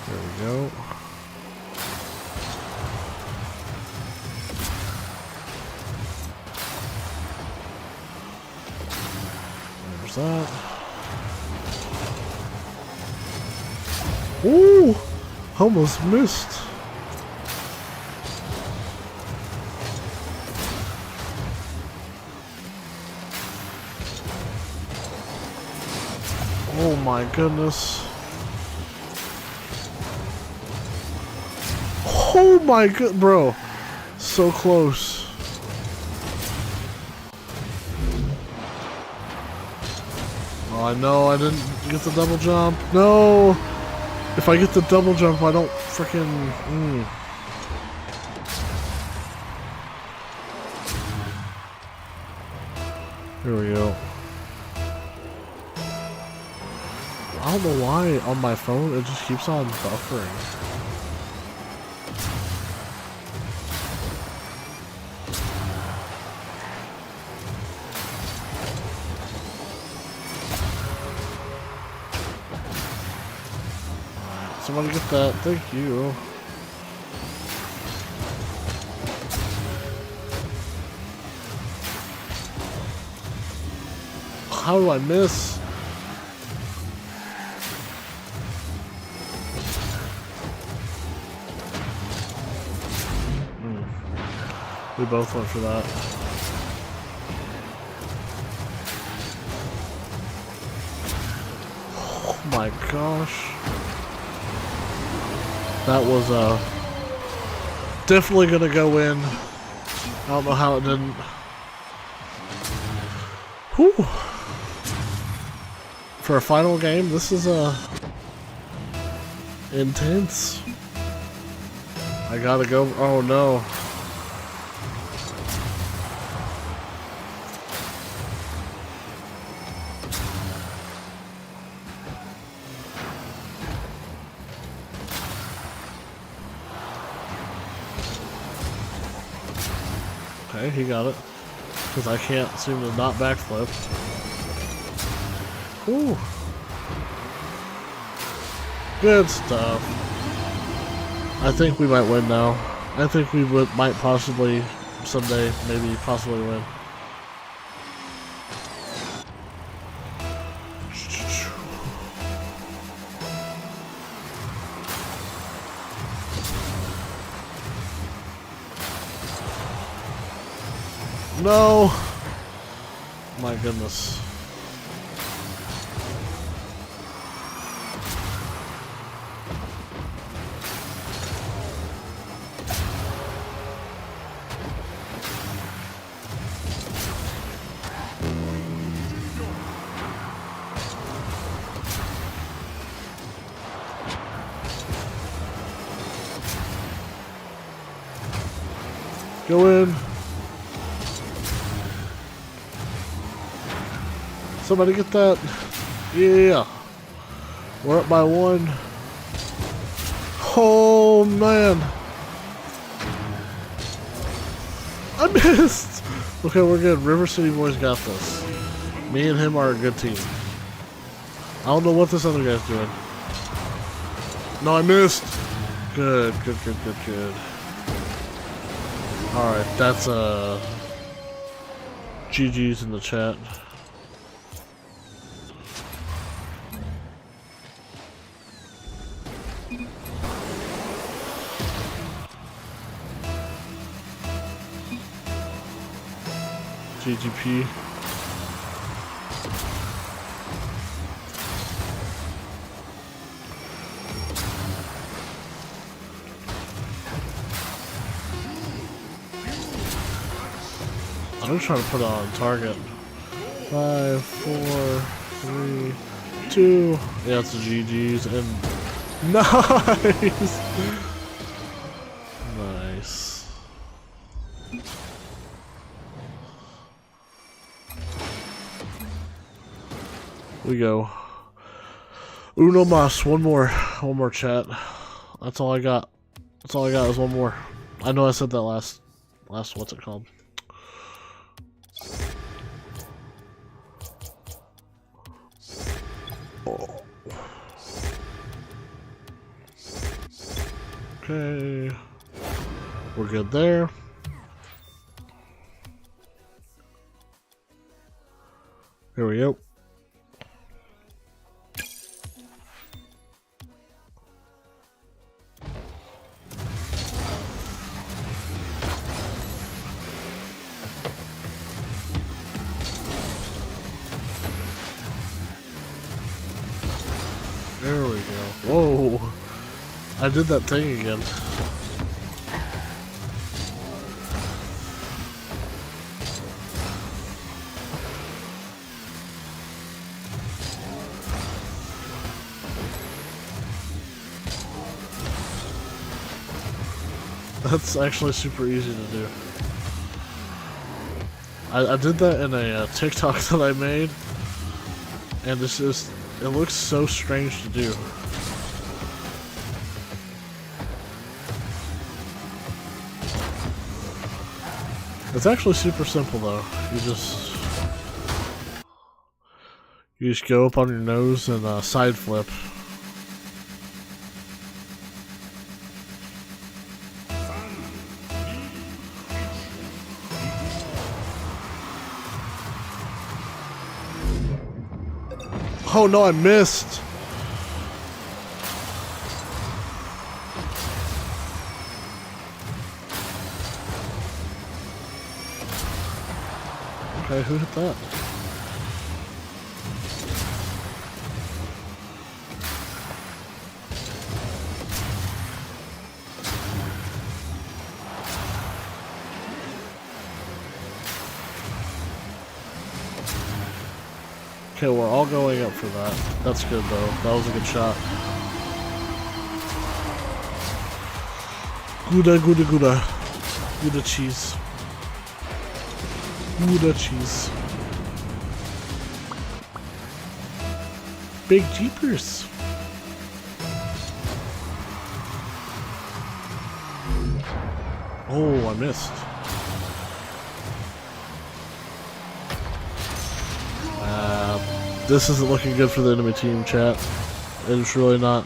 Speaker 1: There we go. There's that. Ooh! Almost missed. Oh my goodness. Oh my god, bro. So close. Oh, I know I didn't get the double jump. No! If I get the double jump, I don't freaking... Here we go. I don't know why on my phone it just keeps on buffering. Somebody get that. Thank you. How do I miss? We both went for that. Oh my gosh. That was definitely gonna go in. I don't know how it didn't. Whew. For a final game, this is intense. I gotta go. Oh no. Okay, he got it. Because I can't seem to not backflip. Ooh. Good stuff. I think we might win now. I think we might possibly, someday, maybe possibly win. No! My goodness. Go in. Somebody get that. Yeah. We're up by one. Oh, man. I missed. Okay, we're good. River City Boys got this. Me and him are a good team. I don't know what this other guy's doing. No, I missed. Good, good, good, good, good. Alright, that's GG's in the chat. GGP. I'm trying to put it on target. 5, 4, 3, 2. Yeah, it's a GG's and nice. Nice. We go. Uno mas. One more chat. That's all I got. That's all I got is one more. I know I said that last what's it called? Oh. Okay. We're good there. Here we go. There we go. Whoa! I did that thing again. That's actually super easy to do. I did that in a TikTok that I made, and it looks so strange to do. It's actually super simple though. You just go up on your nose and side flip. Oh no, I missed! Okay, who hit that? Okay, we're all going up for that. That's good though. That was a good shot. Gouda. Gouda cheese. Gouda cheese. Big jeepers. Oh, I missed. This isn't looking good for the enemy team, chat. It's really not.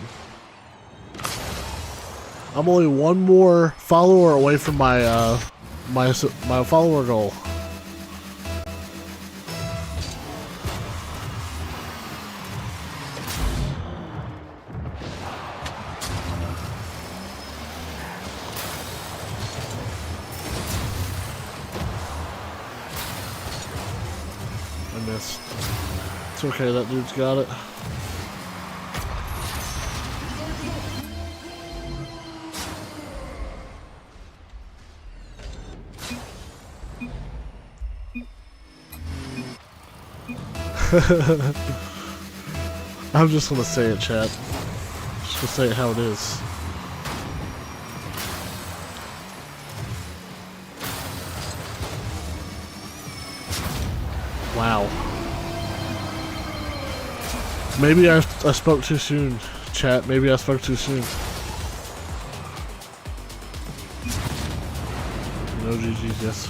Speaker 1: I'm only one more follower away from my my follower goal. I missed. It's okay, that dude's got it. I'm just gonna say it, chat. Just gonna say it how it is. Wow. Maybe I spoke too soon, chat. Maybe I spoke too soon. No GG's, yes.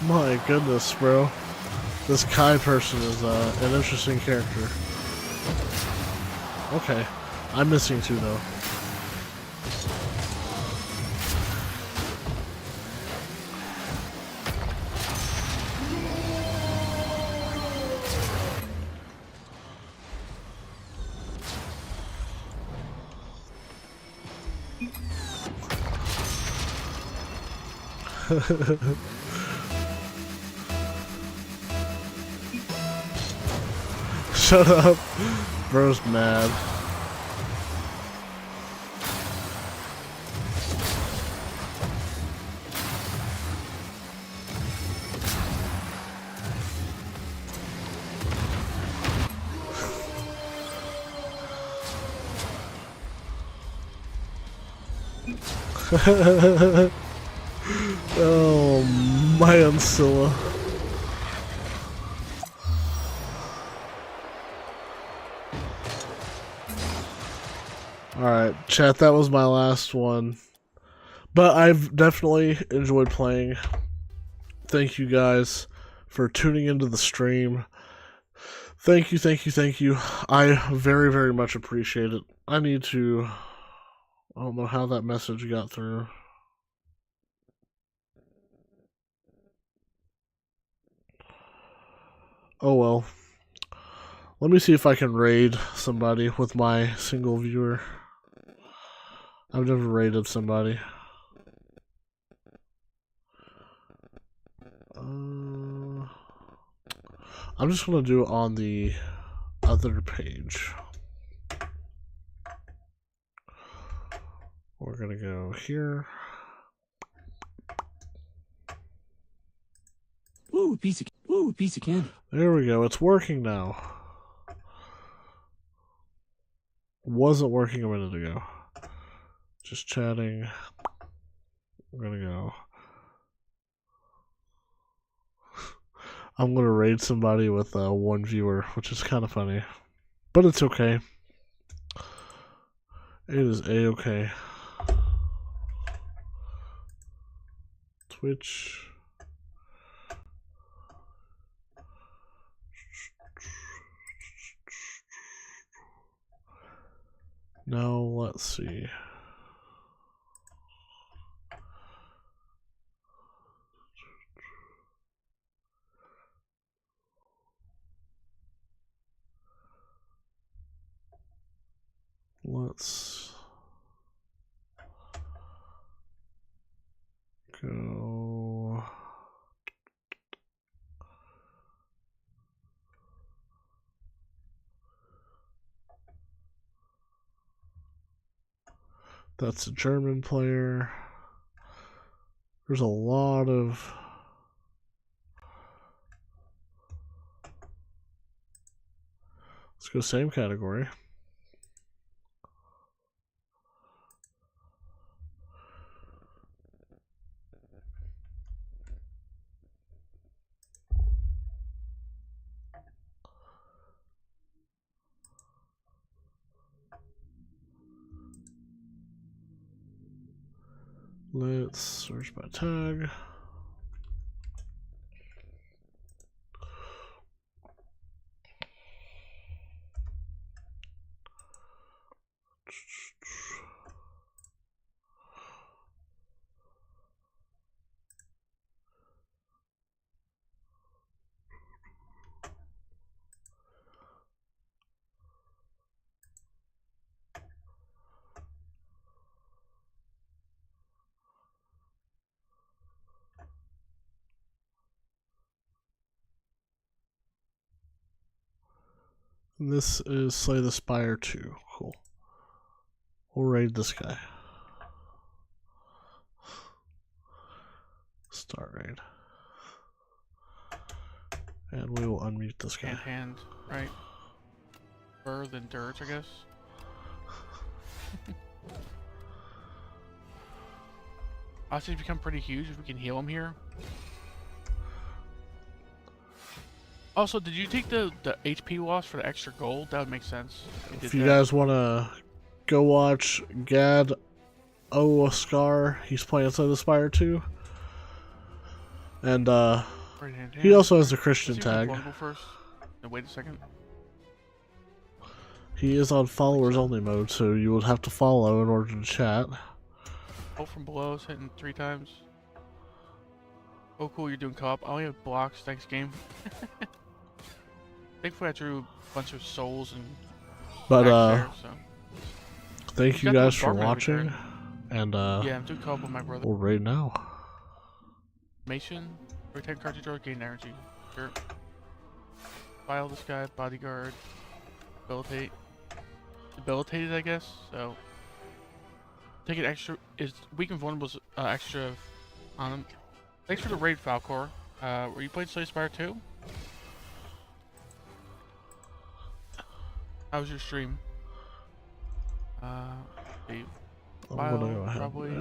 Speaker 1: My goodness, bro. This Kai person is an interesting character. Okay. I'm missing two, though. Shut up. Bro's mad. Oh, man, Scylla. Alright, chat, that was my last one. But I've definitely enjoyed playing. Thank you guys for tuning into the stream. Thank you, thank you, thank you. I very, very much appreciate it. I need to... I don't know how that message got through. Oh well. Let me see if I can raid somebody with my single viewer. I've never raided somebody. I'm just gonna do it on the other page. We're gonna go here.
Speaker 2: Ooh, piece of candy.
Speaker 1: There we go. It's working now. Wasn't working a minute ago. Just chatting. We're gonna go. I'm gonna raid somebody with one viewer, which is kind of funny, but it's okay. It is a-okay. Twitch. Now let's see. Let's go. That's a German player. There's a lot of... Let's go same category. Let's search by tag. And this is Slay the Spire 2. Cool. We'll raid this guy. Start raid. And we will unmute this guy.
Speaker 3: Hand, right? Burr, then dirt, I guess. Honestly, he's become pretty huge if we can heal him here. Also, did you take the HP loss for the extra gold? That would make sense.
Speaker 1: If you guys want to go watch Gad Oscar, he's playing Slay the Spire 2. And he also has the Christian tag.
Speaker 3: First. No, wait a second.
Speaker 1: He is on followers only mode, so you would have to follow in order to chat.
Speaker 3: Oh, from below is hitting 3 times. Oh, cool, you're doing co-op. I only have blocks. Thanks, game. Thankfully, I drew a bunch of souls and.
Speaker 1: But
Speaker 3: there, so.
Speaker 1: Thank you guys for watching, and
Speaker 3: yeah, I'm doing co-op with my brother.
Speaker 1: we'll raid now.
Speaker 3: Mason. Every 10 cards you draw, gain energy. Sure. File this guy, bodyguard, debilitate. Debilitated, I guess. So take an extra is weak and vulnerable extra on him. Thanks for the raid, Falcor. Were you playing Slay Spire too? How was your stream? Save
Speaker 1: I'm gonna
Speaker 3: file
Speaker 1: go ahead.
Speaker 3: probably.